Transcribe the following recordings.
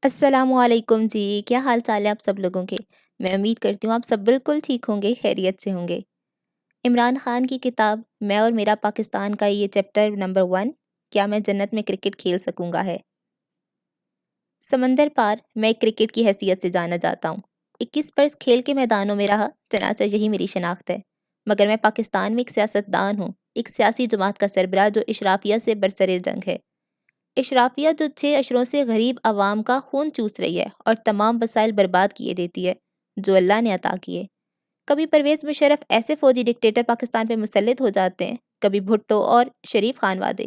السلام علیکم جی، کیا حال چال ہے آپ سب لوگوں کے؟ میں امید کرتی ہوں آپ سب بالکل ٹھیک ہوں گے، خیریت سے ہوں گے۔ عمران خان کی کتاب میں اور میرا پاکستان کا یہ چیپٹر نمبر 1 کیا میں جنت میں کرکٹ کھیل سکوں گا ہے۔ سمندر پار میں ایک کرکٹ کی حیثیت سے جانا جاتا ہوں۔ 21 برس کھیل کے میدانوں میں رہا، چنانچہ یہی میری شناخت ہے۔ مگر میں پاکستان میں ایک سیاست دان ہوں، ایک سیاسی جماعت کا سربراہ جو اشرافیہ سے برسر جنگ ہے۔ اشرافیہ جو 6 اشروں سے غریب عوام کا خون چوس رہی ہے اور تمام وسائل برباد کیے دیتی ہے جو اللہ نے عطا کیے۔ کبھی پرویز مشرف ایسے فوجی ڈکٹیٹر پاکستان پہ مسلط ہو جاتے ہیں، کبھی بھٹو اور شریف خان وادے۔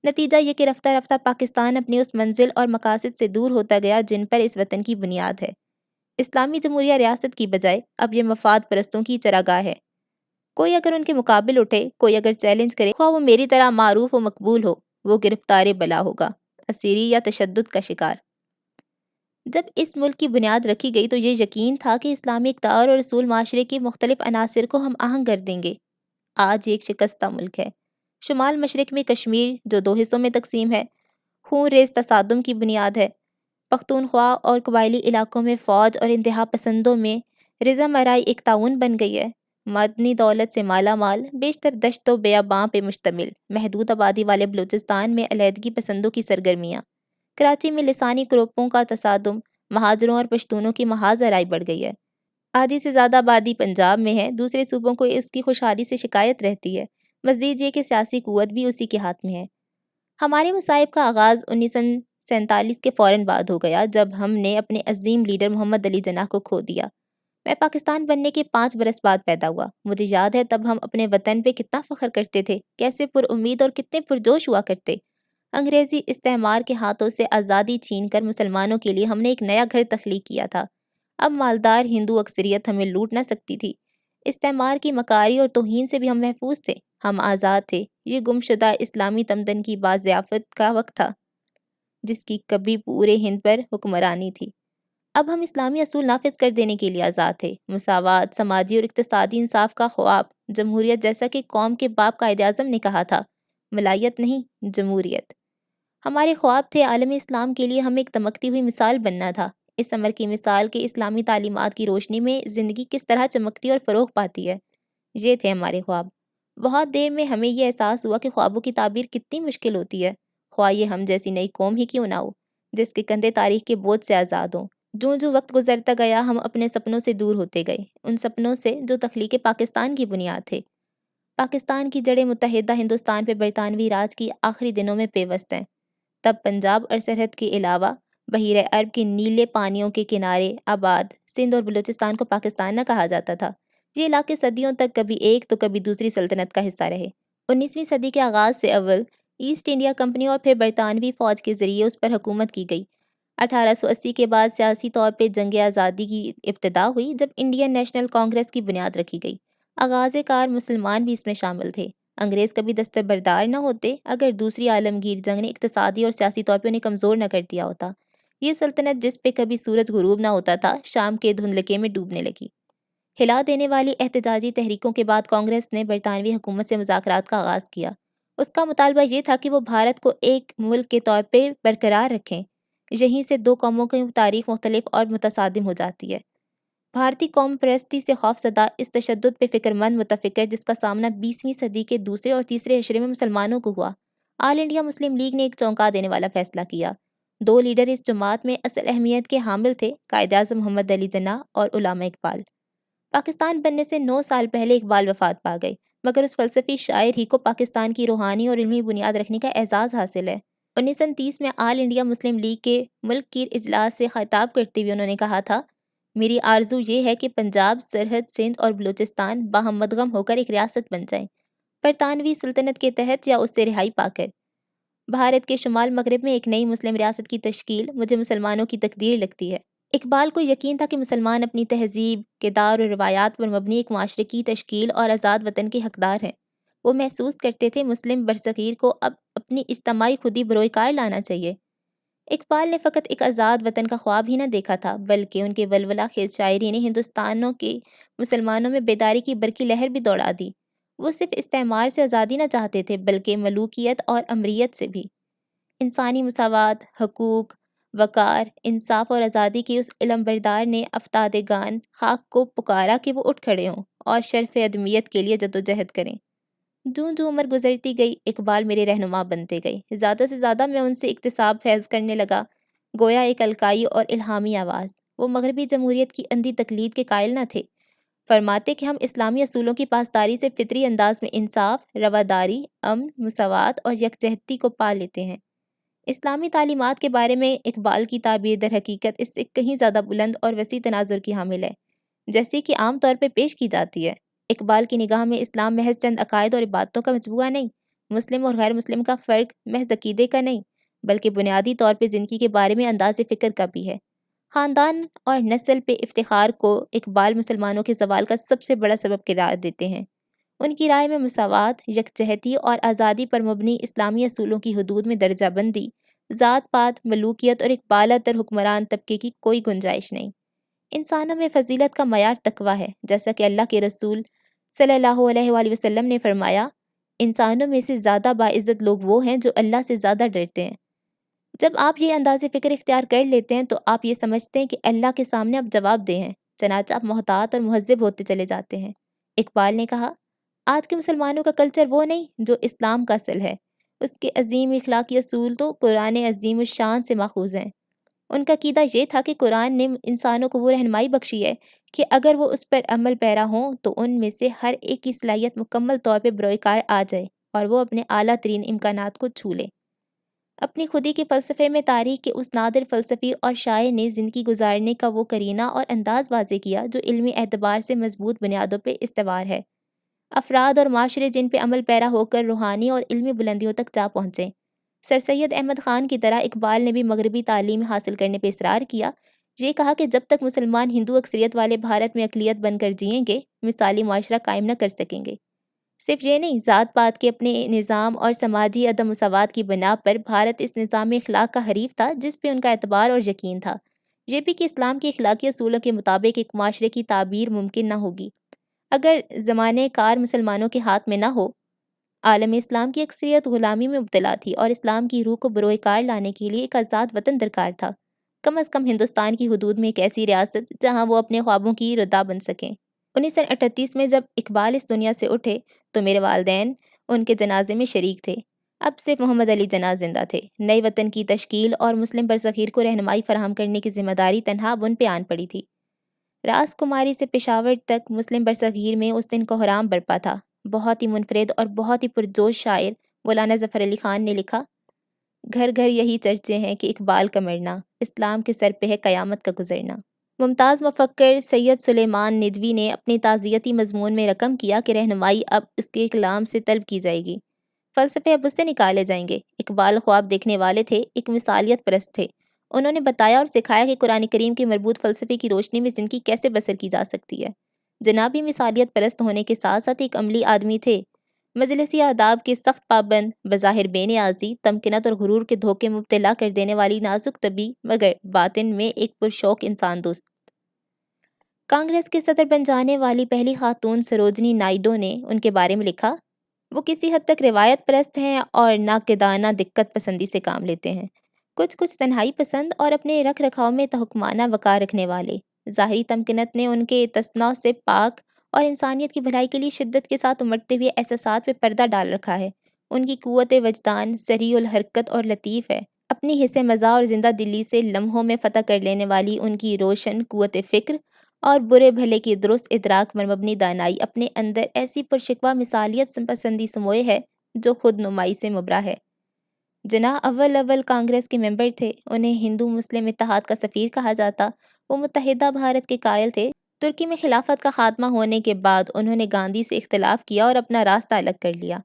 نتیجہ یہ کہ رفتہ رفتہ پاکستان اپنی اس منزل اور مقاصد سے دور ہوتا گیا جن پر اس وطن کی بنیاد ہے۔ اسلامی جمہوریہ ریاست کی بجائے اب یہ مفاد پرستوں کی چراگاہ ہے۔ کوئی اگر ان کے مقابل اٹھے، کوئی اگر چیلنج کرے، خواہ وہ میری طرح معروف و مقبول ہو، وہ گرفتار بلا ہوگا، اسیری یا تشدد کا شکار۔ جب اس ملک کی بنیاد رکھی گئی تو یہ یقین تھا کہ اسلامی اقدار اور اصول معاشرے کے مختلف عناصر کو ہم آہنگ کر دیں گے۔ آج یہ ایک شکستہ ملک ہے۔ شمال مشرق میں کشمیر جو 2 حصوں میں تقسیم ہے، خون ریز تصادم کی بنیاد ہے۔ پختونخوا اور قبائلی علاقوں میں فوج اور انتہا پسندوں میں رضا مرائی ایک تعاون بن گئی ہے۔ مدنی دولت سے مالا مال، بیشتر دشت و بیاباں پہ مشتمل، محدود آبادی والے بلوچستان میں علیحدگی پسندوں کی سرگرمیاں، کراچی میں لسانی گروپوں کا تصادم، مہاجروں اور پشتونوں کی محاذ آرائی بڑھ گئی ہے۔ آدھی سے زیادہ آبادی پنجاب میں ہے، دوسرے صوبوں کو اس کی خوشحالی سے شکایت رہتی ہے۔ مزید یہ کہ سیاسی قوت بھی اسی کے ہاتھ میں ہے۔ ہمارے مصائب کا آغاز 1947 کے فوراً بعد ہو گیا جب ہم نے اپنے عظیم لیڈر محمد علی جناح کو کھو دیا۔ میں پاکستان بننے کے 5 برس بعد پیدا ہوا۔ مجھے یاد ہے تب ہم اپنے وطن پہ کتنا فخر کرتے تھے، کیسے پر امید اور کتنے پرجوش ہوا کرتے۔ انگریزی استعمار کے ہاتھوں سے آزادی چھین کر مسلمانوں کے لیے ہم نے ایک نیا گھر تخلیق کیا تھا۔ اب مالدار ہندو اکثریت ہمیں لوٹ نہ سکتی تھی۔ استعمار کی مکاری اور توہین سے بھی ہم محفوظ تھے، ہم آزاد تھے۔ یہ گمشدہ اسلامی تمدن کی بازیافت کا وقت تھا جس کی کبھی پورے ہند پر حکمرانی تھی۔ اب ہم اسلامی اصول نافذ کر دینے کے لیے آزاد تھے۔ مساوات، سماجی اور اقتصادی انصاف کا خواب، جمہوریت جیسا کہ قوم کے باپ قائد اعظم نے کہا تھا، ملائیت نہیں جمہوریت۔ ہمارے خواب تھے عالم اسلام کے لیے ہمیں ایک دمکتی ہوئی مثال بننا تھا، اس امر کی مثال کہ اسلامی تعلیمات کی روشنی میں زندگی کس طرح چمکتی اور فروغ پاتی ہے۔ یہ تھے ہمارے خواب۔ بہت دیر میں ہمیں یہ احساس ہوا کہ خوابوں کی تعبیر کتنی مشکل ہوتی ہے، خواہ یہ ہم جیسی نئی قوم ہی کیوں نہ ہو جس کے کندھے تاریخ کے بوجھ سے آزاد ہوں۔ جو وقت گزرتا گیا ہم اپنے سپنوں سے دور ہوتے گئے، ان سپنوں سے جو تخلیق پاکستان کی بنیاد تھے۔ پاکستان کی جڑیں متحدہ ہندوستان پہ برطانوی راج کی آخری دنوں میں پیوست ہیں۔ تب پنجاب اور سرحد کے علاوہ بحیرہ عرب کے نیلے پانیوں کے کنارے آباد سندھ اور بلوچستان کو پاکستان نہ کہا جاتا تھا۔ یہ علاقے صدیوں تک کبھی ایک تو کبھی دوسری سلطنت کا حصہ رہے۔ 19ویں صدی کے آغاز سے اول ایسٹ انڈیا کمپنی اور پھر برطانوی فوج کے ذریعے اس پر حکومت کی گئی۔ 1880 کے بعد سیاسی طور پہ جنگ آزادی کی ابتدا ہوئی جب انڈین نیشنل کانگریس کی بنیاد رکھی گئی۔ آغاز کار مسلمان بھی اس میں شامل تھے۔ انگریز کبھی دستبردار نہ ہوتے اگر دوسری عالمگیر جنگ نے اقتصادی اور سیاسی طور پہ انہیں کمزور نہ کر دیا ہوتا۔ یہ سلطنت جس پہ کبھی سورج غروب نہ ہوتا تھا، شام کے دھندلکے میں ڈوبنے لگی۔ ہلا دینے والی احتجاجی تحریکوں کے بعد کانگریس نے برطانوی حکومت سے مذاکرات کا آغاز کیا۔ اس کا مطالبہ یہ تھا کہ وہ بھارت کو ایک ملک کے طور پہ برقرار رکھیں۔ یہیں سے دو قوموں کی تاریخ مختلف اور متصادم ہو جاتی ہے۔ بھارتی قوم پرستی سے خوف زدہ اس تشدد پہ فکر مند متفکر جس کا سامنا 20ویں صدی کے دوسرے اور تیسرے عشرے میں مسلمانوں کو ہوا، آل انڈیا مسلم لیگ نے ایک چونکا دینے والا فیصلہ کیا۔ 2 لیڈر اس جماعت میں اصل اہمیت کے حامل تھے، قائد اعظم محمد علی جناح اور علامہ اقبال۔ پاکستان بننے سے 9 سال پہلے اقبال وفات پا گئے، مگر اس فلسفی شاعر ہی کو پاکستان کی روحانی اور علمی بنیاد رکھنے کا اعزاز حاصل ہے۔ 1930 میں آل انڈیا مسلم لیگ کے ملک کی اجلاس سے خطاب کرتے ہوئے انہوں نے کہا تھا، میری آرزو یہ ہے کہ پنجاب، سرحد، سندھ اور بلوچستان باہم مدغم ہو کر ایک ریاست بن جائیں، برطانوی سلطنت کے تحت یا اس سے رہائی پا کر۔ بھارت کے شمال مغرب میں ایک نئی مسلم ریاست کی تشکیل مجھے مسلمانوں کی تقدیر لگتی ہے۔ اقبال کو یقین تھا کہ مسلمان اپنی تہذیب، کردار اور روایات پر مبنی ایک معاشرے کی تشکیل اور آزاد وطن کے حقدار ہیں۔ وہ محسوس کرتے تھے مسلم برصغیر کو اب اپنی اجتماعی خودی بروئے کار لانا چاہیے۔ اقبال نے فقط ایک آزاد وطن کا خواب ہی نہ دیکھا تھا بلکہ ان کے ولولہ خیز شاعری نے ہندوستانوں کے مسلمانوں میں بیداری کی برقی لہر بھی دوڑا دی۔ وہ صرف استعمار سے آزادی نہ چاہتے تھے بلکہ ملوکیت اور امریت سے بھی۔ انسانی مساوات، حقوق، وقار، انصاف اور آزادی کے اس علم بردار نے افتادگان خاک کو پکارا کہ وہ اٹھ کھڑے ہوں اور شرف ادمیت کے لیے جدوجہد کریں۔ جوں جوں عمر گزرتی گئی، اقبال میرے رہنما بنتے گئے۔ زیادہ سے زیادہ میں ان سے اکتساب فیض کرنے لگا، گویا ایک الکائی اور الہامی آواز۔ وہ مغربی جمہوریت کی اندھی تقلید کے قائل نہ تھے، فرماتے کہ ہم اسلامی اصولوں کی پاسداری سے فطری انداز میں انصاف، رواداری، امن، مساوات اور یکجہتی کو پا لیتے ہیں۔ اسلامی تعلیمات کے بارے میں اقبال کی تعبیر در حقیقت اس سے کہیں زیادہ بلند اور وسیع تناظر کی حامل ہے، جیسے کہ عام طور پہ پیش کی جاتی ہے۔ اقبال کی نگاہ میں اسلام محض چند عقائد اور عبادتوں کا مجموعہ نہیں، مسلم اور غیر مسلم کا فرق محض عقیدے کا نہیں، بلکہ بنیادی طور پہ زندگی کے بارے میں انداز فکر کا بھی ہے۔ خاندان اور نسل پہ افتخار کو اقبال مسلمانوں کے زوال کا سب سے بڑا سبب قرار دیتے ہیں۔ ان کی رائے میں مساوات، یکجہتی اور آزادی پر مبنی اسلامی اصولوں کی حدود میں درجہ بندی، ذات پات، ملوکیت اور ایک بالا تر حکمران طبقے کی کوئی گنجائش نہیں۔ انسانوں میں فضیلت کا معیار تقویٰ ہے، جیسا کہ اللہ کے رسول صلی اللہ علیہ وآلہ وسلم نے فرمایا، انسانوں میں سے زیادہ باعزت لوگ وہ ہیں جو اللہ سے زیادہ ڈرتے ہیں۔ جب آپ یہ انداز فکر اختیار کر لیتے ہیں تو آپ یہ سمجھتے ہیں کہ اللہ کے سامنے آپ جواب دہ ہیں، چنانچہ آپ محتاط اور مہذب ہوتے چلے جاتے ہیں۔ اقبال نے کہا، آج کے مسلمانوں کا کلچر وہ نہیں جو اسلام کا اصل ہے، اس کے عظیم اخلاقی اصول تو قرآن عظیم الشان سے ماخوذ ہیں۔ ان کا عقیدہ یہ تھا کہ قرآن نے انسانوں کو وہ رہنمائی بخشی ہے کہ اگر وہ اس پر عمل پیرا ہوں تو ان میں سے ہر ایک کی صلاحیت مکمل طور پہ بروئے کار آ جائے اور وہ اپنے اعلیٰ ترین امکانات کو چھو لے۔ اپنی خودی کے فلسفے میں تاریخ کے اس نادر فلسفی اور شاعر نے زندگی گزارنے کا وہ کرینہ اور انداز واضح کیا جو علمی اعتبار سے مضبوط بنیادوں پہ استوار ہے۔ افراد اور معاشرے جن پہ عمل پیرا ہو کر روحانی اور علمی بلندیوں تک جا پہنچیں۔ سر سید احمد خان کی طرح اقبال نے بھی مغربی تعلیم حاصل کرنے پہ اصرار کیا۔ یہ کہا کہ جب تک مسلمان ہندو اکثریت والے بھارت میں اقلیت بن کر جئیں گے، مثالی معاشرہ قائم نہ کر سکیں گے۔ صرف یہ نہیں، ذات پات کے اپنے نظام اور سماجی عدم مساوات کی بنا پر بھارت اس نظام اخلاق کا حریف تھا جس پہ ان کا اعتبار اور یقین تھا۔ یہ بھی کہ اسلام کے اخلاقی اصولوں کے مطابق ایک معاشرے کی تعبیر ممکن نہ ہوگی اگر زمانے کار مسلمانوں کے ہاتھ میں نہ ہو۔ عالم اسلام کی اکثریت غلامی میں مبتلا تھی اور اسلام کی روح کو بروئے کار لانے کے لیے ایک آزاد وطن درکار تھا، کم از کم ہندوستان کی حدود میں ایک ایسی ریاست جہاں وہ اپنے خوابوں کی ردا بن سکیں۔ 1938 میں جب اقبال اس دنیا سے اٹھے تو میرے والدین ان کے جنازے میں شریک تھے۔ اب صرف محمد علی جناح زندہ تھے۔ نئے وطن کی تشکیل اور مسلم برصغیر کو رہنمائی فراہم کرنے کی ذمہ داری تنہا اب ان پہ آن پڑی تھی۔ راس کماری سے پشاور تک مسلم برصغیر میں اس دن کوہرام برپا تھا۔ بہت ہی منفرد اور بہت ہی پرجوش شاعر مولانا ظفر علی خان نے لکھا، گھر گھر یہی چرچے ہیں کہ اقبال کا مرنا، اسلام کے سر پہ ہے قیامت کا گزرنا۔ ممتاز مفکر سید سلیمان ندوی نے اپنی تعزیتی مضمون میں رقم کیا کہ رہنمائی اب اس کے کلام سے طلب کی جائے گی، فلسفے اب اس سے نکالے جائیں گے۔ اقبال خواب دیکھنے والے تھے، ایک مثالیت پرست تھے۔ انہوں نے بتایا اور سکھایا کہ قرآن کریم کے مربوط فلسفے کی روشنی میں زندگی کیسے بسر کی جا سکتی ہے۔ جناب بھی مثالیت پرست ہونے کے ساتھ ساتھ ایک عملی آدمی تھے، مجلسی آداب کے سخت پابند، بظاہر بے نیازی، تمکنت اور غرور کے دھوکے میں مبتلا کر دینے والی نازک طبی مگر باطن میں ایک پرشوق انسان دوست۔ کانگریس کے صدر بن جانے والی پہلی خاتون سروجنی نائیڈو نے ان کے بارے میں لکھا، وہ کسی حد تک روایت پرست ہیں اور ناقدانہ دقت پسندی سے کام لیتے ہیں، کچھ تنہائی پسند اور اپنے رکھ رکھاؤ میں تحکمانہ وقار رکھنے والے۔ ظاہری تمکنت نے ان کے تصنع سے پاک اور انسانیت کی بھلائی کے لیے شدت کے ساتھ امٹتے ہوئے احساسات پہ پردہ ڈال رکھا ہے۔ ان کی قوت وجدان سریع الحرکت اور لطیف ہے۔ اپنی حصے مزاح اور زندہ دلی سے لمحوں میں فتح کر لینے والی ان کی روشن قوت فکر اور برے بھلے کی درست ادراک پر مبنی دانائی اپنے اندر ایسی پرشکوہ مثالیت پسندی سموئے ہے جو خود نمائی سے مبرا ہے۔ جناح اول کانگریس کے ممبر تھے، انہیں ہندو مسلم اتحاد کا سفیر کہا جاتا۔ وہ متحدہ بھارت کے قائل تھے۔ ترکی میں خلافت کا خاتمہ ہونے کے بعد انہوں نے گاندھی سے اختلاف کیا اور اپنا راستہ الگ کر لیا۔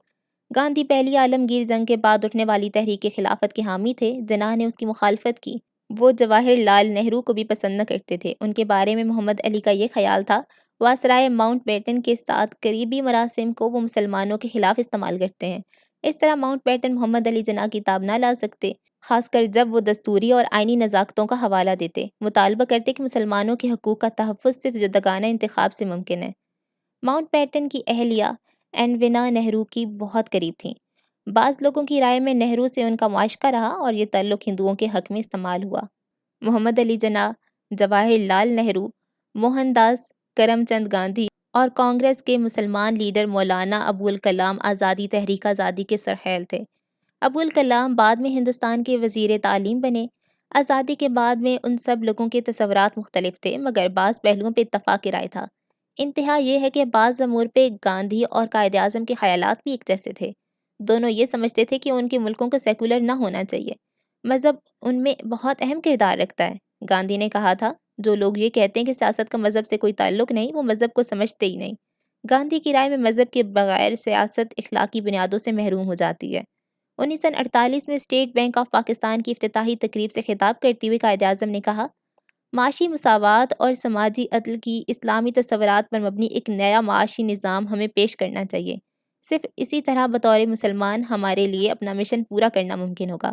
گاندھی پہلی عالمگیر جنگ کے بعد اٹھنے والی تحریک خلافت کے حامی تھے، جناح نے اس کی مخالفت کی۔ وہ جواہر لال نہرو کو بھی پسند نہ کرتے تھے۔ ان کے بارے میں محمد علی کا یہ خیال تھا، وائسرائے ماؤنٹ بیٹن کے ساتھ قریبی مراسم کو وہ مسلمانوں کے خلاف استعمال کرتے ہیں۔ اس طرح ماؤنٹ بیٹن محمد علی جناح کی کتاب نہ لا سکتے، خاص کر جب وہ دستوری اور آئینی نزاکتوں کا حوالہ دیتے، مطالبہ کرتے کہ مسلمانوں کے حقوق کا تحفظ صرف جداگانہ انتخاب سے ممکن ہے۔ ماؤنٹ بیٹن کی اہلیہ اینوینا نہرو کی بہت قریب تھیں۔ بعض لوگوں کی رائے میں نہرو سے ان کا معاشقہ رہا اور یہ تعلق ہندوؤں کے حق میں استعمال ہوا۔ محمد علی جناح، جواہر لال نہرو، موہن داس کرم چند گاندھی اور کانگریس کے مسلمان لیڈر مولانا ابوالکلام آزادی تحریک آزادی کے سرخیل تھے۔ ابوالکلام بعد میں ہندوستان کے وزیر تعلیم بنے۔ آزادی کے بعد میں ان سب لوگوں کے تصورات مختلف تھے، مگر بعض پہلوؤں پہ اتفاق رائے تھا۔ انتہا یہ ہے کہ بعض امور پہ گاندھی اور قائد اعظم کے خیالات بھی ایک جیسے تھے۔ دونوں یہ سمجھتے تھے کہ ان کے ملکوں کو سیکولر نہ ہونا چاہیے۔ مذہب ان میں بہت اہم کردار رکھتا ہے۔ گاندھی نے کہا تھا، جو لوگ یہ کہتے ہیں کہ سیاست کا مذہب سے کوئی تعلق نہیں، وہ مذہب کو سمجھتے ہی نہیں۔ گاندھی کی رائے میں مذہب کے بغیر سیاست اخلاقی بنیادوں سے محروم ہو جاتی ہے۔ 1948 میں اسٹیٹ بینک آف پاکستان کی افتتاحی تقریب سے خطاب کرتے ہوئے قائد اعظم نے کہا، معاشی مساوات اور سماجی عدل کی اسلامی تصورات پر مبنی ایک نیا معاشی نظام ہمیں پیش کرنا چاہیے۔ صرف اسی طرح بطور مسلمان ہمارے لیے اپنا مشن پورا کرنا ممکن ہوگا۔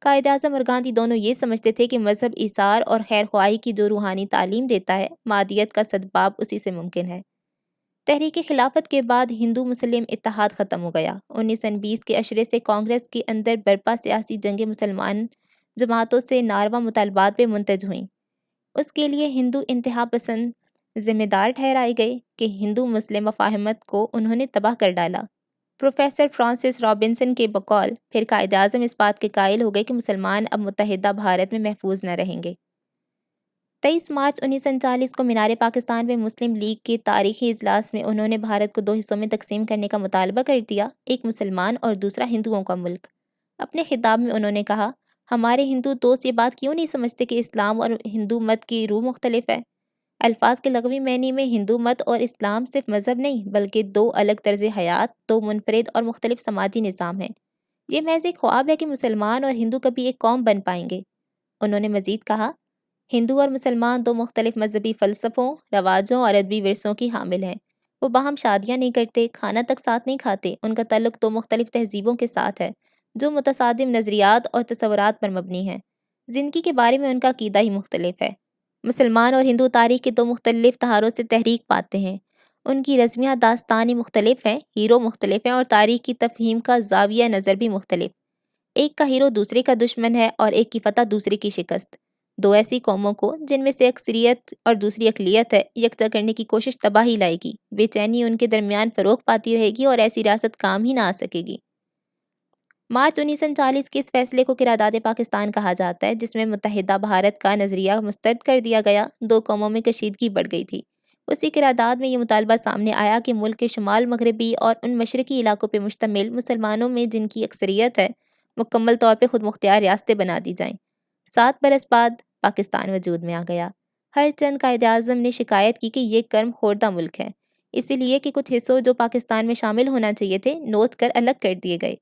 قائد اعظم اور گاندھی دونوں یہ سمجھتے تھے کہ مذہب ایثار اور خیر خواہی کی جو روحانی تعلیم دیتا ہے، مادیت کا سدباب اسی سے ممکن ہے۔ تحریک خلافت کے بعد ہندو مسلم اتحاد ختم ہو گیا۔ 1920 کے عشرے سے کانگریس کے اندر برپا سیاسی جنگیں مسلمان جماعتوں سے ناروا مطالبات پہ منتج ہوئیں۔ اس کے لیے ہندو انتہا پسند ذمہ دار ٹھہرائے گئے کہ ہندو مسلم مفاہمت کو انہوں نے تباہ کر ڈالا۔ پروفیسر فرانسس رابنسن کے بقول پھر قائد اعظم اس بات کے قائل ہو گئے کہ مسلمان اب متحدہ بھارت میں محفوظ نہ رہیں گے۔ 23 مارچ 1939 کو مینار پاکستان میں مسلم لیگ کے تاریخی اجلاس میں انہوں نے بھارت کو 2 حصوں میں تقسیم کرنے کا مطالبہ کر دیا، ایک مسلمان اور دوسرا ہندوؤں کا ملک۔ اپنے خطاب میں انہوں نے کہا، ہمارے ہندو دوست یہ بات کیوں نہیں سمجھتے کہ اسلام اور ہندو مت کی روح مختلف ہے؟ الفاظ کے لغوی معنی میں ہندو مت اور اسلام صرف مذہب نہیں، بلکہ 2 الگ طرز حیات، 2 منفرد اور مختلف سماجی نظام ہیں۔ یہ محض ایک خواب ہے کہ مسلمان اور ہندو کبھی ایک قوم بن پائیں گے۔ انہوں نے مزید کہا، ہندو اور مسلمان 2 مختلف مذہبی فلسفوں، رواجوں اور ادبی ورثوں کی حامل ہیں۔ وہ باہم شادیاں نہیں کرتے، کھانا تک ساتھ نہیں کھاتے۔ ان کا تعلق 2 مختلف تہذیبوں کے ساتھ ہے، جو متصادم نظریات اور تصورات پر مبنی ہیں۔ زندگی کے بارے میں ان کا عقیدہ ہی مختلف ہے۔ مسلمان اور ہندو تاریخ کے 2 مختلف دھاروں سے تحریک پاتے ہیں۔ ان کی رزمیہ داستانیں مختلف ہیں، ہیرو مختلف ہیں اور تاریخ کی تفہیم کا زاویہ نظر بھی مختلف۔ ایک کا ہیرو دوسرے کا دشمن ہے اور ایک کی فتح دوسرے کی شکست۔ 2 ایسی قوموں کو، جن میں سے اکثریت اور دوسری اقلیت ہے، یکجا کرنے کی کوشش تباہی لائے گی۔ بے چینی ان کے درمیان فروغ پاتی رہے گی اور ایسی ریاست کام ہی نہ آ سکے گی۔ مارچ 1940 کے اس فیصلے کو قرارداد پاکستان کہا جاتا ہے، جس میں متحدہ بھارت کا نظریہ مسترد کر دیا گیا۔ 2 قوموں میں کشیدگی بڑھ گئی تھی۔ اسی قرارداد میں یہ مطالبہ سامنے آیا کہ ملک کے شمال مغربی اور ان مشرقی علاقوں پہ مشتمل مسلمانوں میں جن کی اکثریت ہے، مکمل طور پہ خود مختار ریاستیں بنا دی جائیں۔ 7 برس بعد پاکستان وجود میں آ گیا۔ ہر چند قائد اعظم نے شکایت کی کہ یہ کرم خوردہ ملک ہے، اسی لیے کہ کچھ حصوں جو پاکستان میں شامل ہونا چاہیے تھے، نوچ کر الگ کر دیے گئے۔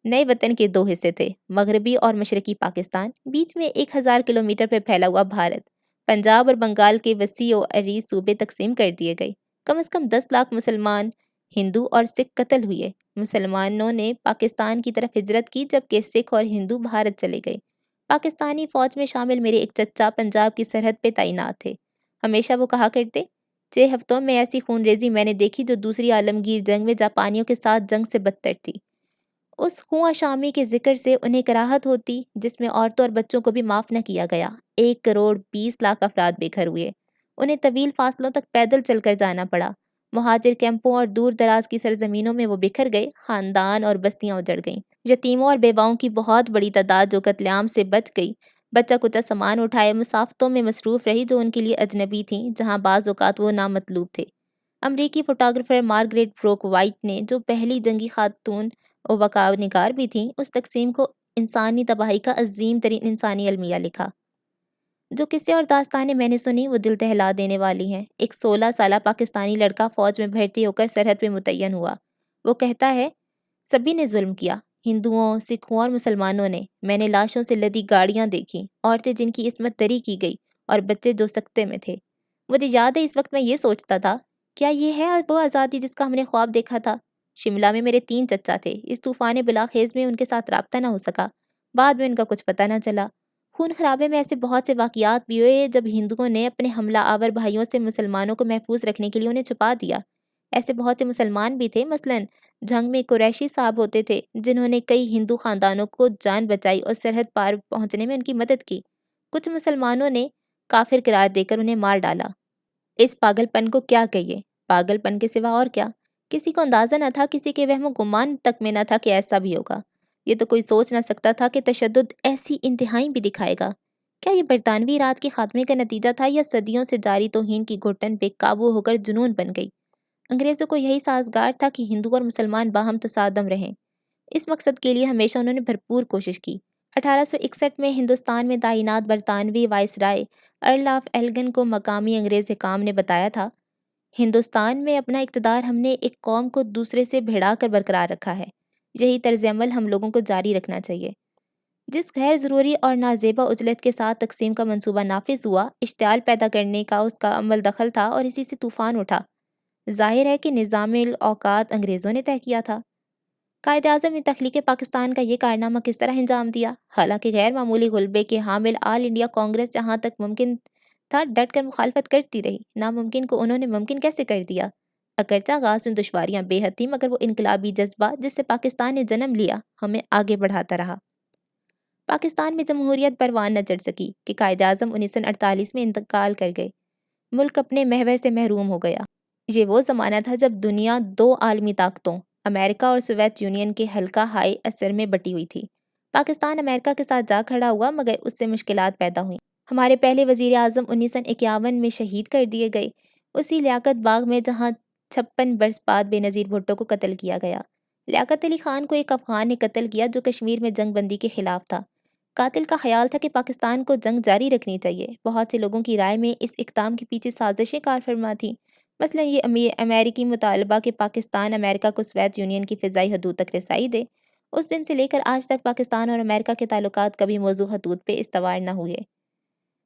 نئے وطن کے 2 حصے تھے، مغربی اور مشرقی پاکستان، بیچ میں 1000 کلومیٹر پہ پھیلا ہوا بھارت۔ پنجاب اور بنگال کے وسیع و عریض صوبے تقسیم کر دیے گئے۔ کم از کم 10 لاکھ مسلمان، ہندو اور سکھ قتل ہوئے۔ مسلمانوں نے پاکستان کی طرف ہجرت کی، جبکہ سکھ اور ہندو بھارت چلے گئے۔ پاکستانی فوج میں شامل میرے ایک چچا پنجاب کی سرحد پہ تعینات تھے۔ ہمیشہ وہ کہا کرتے، 6 ہفتوں میں ایسی خون ریزی میں نے دیکھی جو دوسری عالمگیر جنگ میں جاپانیوں کے ساتھ جنگ سے بدتر تھی۔ اس خواہ شامی کے ذکر سے انہیں کراہت ہوتی، جس میں عورتوں اور بچوں کو بھی معاف نہ کیا گیا۔ 1 کروڑ 20 لاکھ افراد بے گھر ہوئے۔ انہیں طویل فاصلوں تک پیدل چل کر جانا پڑا۔ مہاجر کیمپوں اور دور دراز کی سرزمینوں میں وہ بکھر گئے، خاندان اور بستیاں اجڑ گئیں۔ یتیموں اور بیواؤں کی بہت بڑی تعداد جو قتل عام سے بچ گئی، بچہ کچا سامان اٹھائے مسافتوں میں مصروف رہی جو ان کے لیے اجنبی تھیں، جہاں بعض اوقات وہ نامطلوب تھے۔ امریکی فوٹوگرافر مارگریٹ بروک وائٹ نے، جو پہلی جنگی خاتون وقار نگار بھی تھیں، اس تقسیم کو انسانی تباہی کا عظیم ترین انسانی المیہ لکھا۔ جو قصے اور داستانیں میں نے سنی وہ دل دہلا دینے والی ہیں۔ ایک 16 سالہ پاکستانی لڑکا فوج میں بھرتی ہو کر سرحد پہ متعین ہوا۔ وہ کہتا ہے، سبھی نے ظلم کیا، ہندوؤں، سکھوں اور مسلمانوں نے۔ میں نے لاشوں سے لدی گاڑیاں دیکھیں، عورتیں جن کی عصمت دری کی گئی، اور بچے جو سکتے میں تھے۔ مجھے یاد ہے اس وقت میں یہ سوچتا تھا، کیا یہ ہے وہ آزادی جس کا ہم نے خواب دیکھا تھا؟ شملہ میں میرے 3 چچا تھے۔ اس طوفان بلاخیز میں ان کے ساتھ رابطہ نہ ہو سکا۔ بعد میں ان کا کچھ پتہ نہ چلا۔ خون خرابے میں ایسے بہت سے واقعات بھی ہوئے جب ہندوؤں نے اپنے حملہ آور بھائیوں سے مسلمانوں کو محفوظ رکھنے کے لیے انہیں چھپا دیا۔ ایسے بہت سے مسلمان بھی تھے، مثلاً جنگ میں قریشی صاحب ہوتے تھے، جنہوں نے کئی ہندو خاندانوں کو جان بچائی اور سرحد پار پہنچنے میں ان کی مدد کی۔ کچھ مسلمانوں نے کافر قرار دے کر انہیں مار ڈالا۔ اس پاگلپن کو کیا کہیے؟ پاگلپن کے سوا اور کیا؟ کسی کو اندازہ نہ تھا، کسی کے وہم و گمان تک میں نہ تھا کہ ایسا بھی ہوگا۔ یہ تو کوئی سوچ نہ سکتا تھا کہ تشدد ایسی انتہائی بھی دکھائے گا۔ کیا یہ برطانوی راج کے خاتمے کا نتیجہ تھا یا صدیوں سے جاری توہین کی گھٹن بے قابو ہو کر جنون بن گئی؟ انگریزوں کو یہی سازگار تھا کہ ہندو اور مسلمان باہم تصادم رہیں۔ اس مقصد کے لیے ہمیشہ انہوں نے بھرپور کوشش کی۔ 1861 میں ہندوستان میں تعینات برطانوی وائسرائے ارل آف ایلگن کو مقامی انگریز حکام نے بتایا تھا، ہندوستان میں اپنا اقتدار ہم نے ایک قوم کو دوسرے سے بھیڑا کر برقرار رکھا ہے، یہی طرز عمل ہم لوگوں کو جاری رکھنا چاہیے۔ جس غیر ضروری اور نازیبا عجلت کے ساتھ تقسیم کا منصوبہ نافذ ہوا، اشتعال پیدا کرنے کا اس کا عمل دخل تھا اور اسی سے طوفان اٹھا۔ ظاہر ہے کہ نظام الاوقات انگریزوں نے طے کیا تھا۔ قائد اعظم نے تخلیق پاکستان کا یہ کارنامہ کس طرح انجام دیا؟ حالانکہ غیر معمولی غلبے کے حامل آل انڈیا کانگریس جہاں تک ممکن تھا ڈٹ کر مخالفت کرتی رہی، ناممکن کو انہوں نے ممکن کیسے کر دیا؟ اگرچہ آغاز میں دشواریاں بے حد تھیں، مگر وہ انقلابی جذبہ جس سے پاکستان نے جنم لیا ہمیں آگے بڑھاتا رہا۔ پاکستان میں جمہوریت پروان نہ چڑھ سکی کہ قائد اعظم 1948 میں انتقال کر گئے۔ ملک اپنے محور سے محروم ہو گیا۔ یہ وہ زمانہ تھا جب دنیا دو عالمی طاقتوں امریکہ اور سوویت یونین کے حلقہ ہائی اثر میں بٹی ہوئی تھی۔ پاکستان امریکہ کے ساتھ جا کھڑا ہوا، مگر اس سے مشکلات پیدا ہوئیں۔ ہمارے پہلے وزیر اعظم 1951 میں شہید کر دیے گئے، اسی لیاقت باغ میں جہاں 56 برس بعد بے نظیر بھٹو کو قتل کیا گیا۔ لیاقت علی خان کو ایک افغان نے قتل کیا جو کشمیر میں جنگ بندی کے خلاف تھا۔ قاتل کا خیال تھا کہ پاکستان کو جنگ جاری رکھنی چاہیے۔ بہت سے لوگوں کی رائے میں اس اقدام کے پیچھے سازشیں کار فرما تھیں۔ مثلا یہ امریکی مطالبہ کہ پاکستان امریکہ کو سوویت یونین کی فضائی حدود تک رسائی دے۔ اس دن سے لے کر آج تک پاکستان اور امریکہ کے تعلقات کبھی موضوع حدود پہ استوار نہ ہوئے۔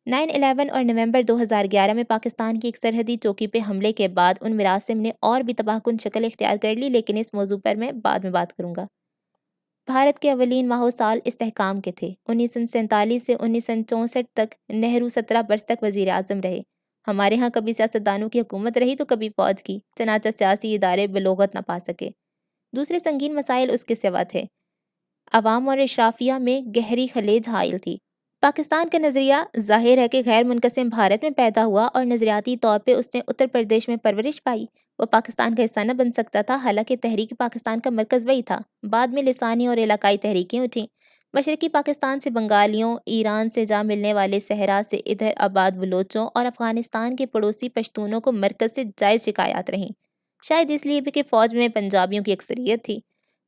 9/11 اور نومبر 2011 میں پاکستان کی ایک سرحدی چوکی پہ حملے کے بعد ان مراسم نے اور بھی تباہ کن شکل اختیار کر لی، لیکن اس موضوع پر میں بعد میں بات کروں گا۔ بھارت کے اولین ماہو سال استحکام کے تھے۔ 1947 سے 1964 تک نہرو 17 برس تک وزیر اعظم رہے۔ ہمارے ہاں کبھی سیاستدانوں کی حکومت رہی تو کبھی فوج کی، چنانچہ سیاسی ادارے بلوغت نہ پا سکے۔ دوسرے سنگین مسائل اس کے سوا تھے۔ عوام اور اشرافیہ میں گہری خلیج حائل تھی۔ پاکستان کا نظریہ ظاہر ہے کہ غیر منقسم بھارت میں پیدا ہوا اور نظریاتی طور پہ اس نے اتر پردیش میں پرورش پائی۔ وہ پاکستان کا حصہ نہ بن سکتا تھا، حالانکہ تحریک پاکستان کا مرکز وہی تھا۔ بعد میں لسانی اور علاقائی تحریکیں اٹھیں۔ مشرقی پاکستان سے بنگالیوں، ایران سے جا ملنے والے صحرا سے ادھر آباد بلوچوں اور افغانستان کے پڑوسی پشتونوں کو مرکز سے جائز شکایات رہیں، شاید اس لیے بھی کہ فوج میں پنجابیوں کی اکثریت تھی۔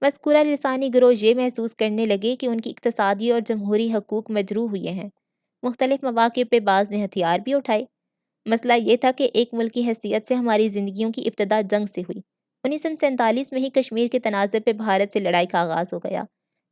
مذکورہ لسانی گروہ یہ محسوس کرنے لگے کہ ان کی اقتصادی اور جمہوری حقوق مجروح ہوئے ہیں۔ مختلف مواقع پہ بعض نے ہتھیار بھی اٹھائے۔ مسئلہ یہ تھا کہ ایک ملک کی حیثیت سے ہماری زندگیوں کی ابتدا جنگ سے ہوئی۔ 1947 میں ہی کشمیر کے تنازع پہ بھارت سے لڑائی کا آغاز ہو گیا۔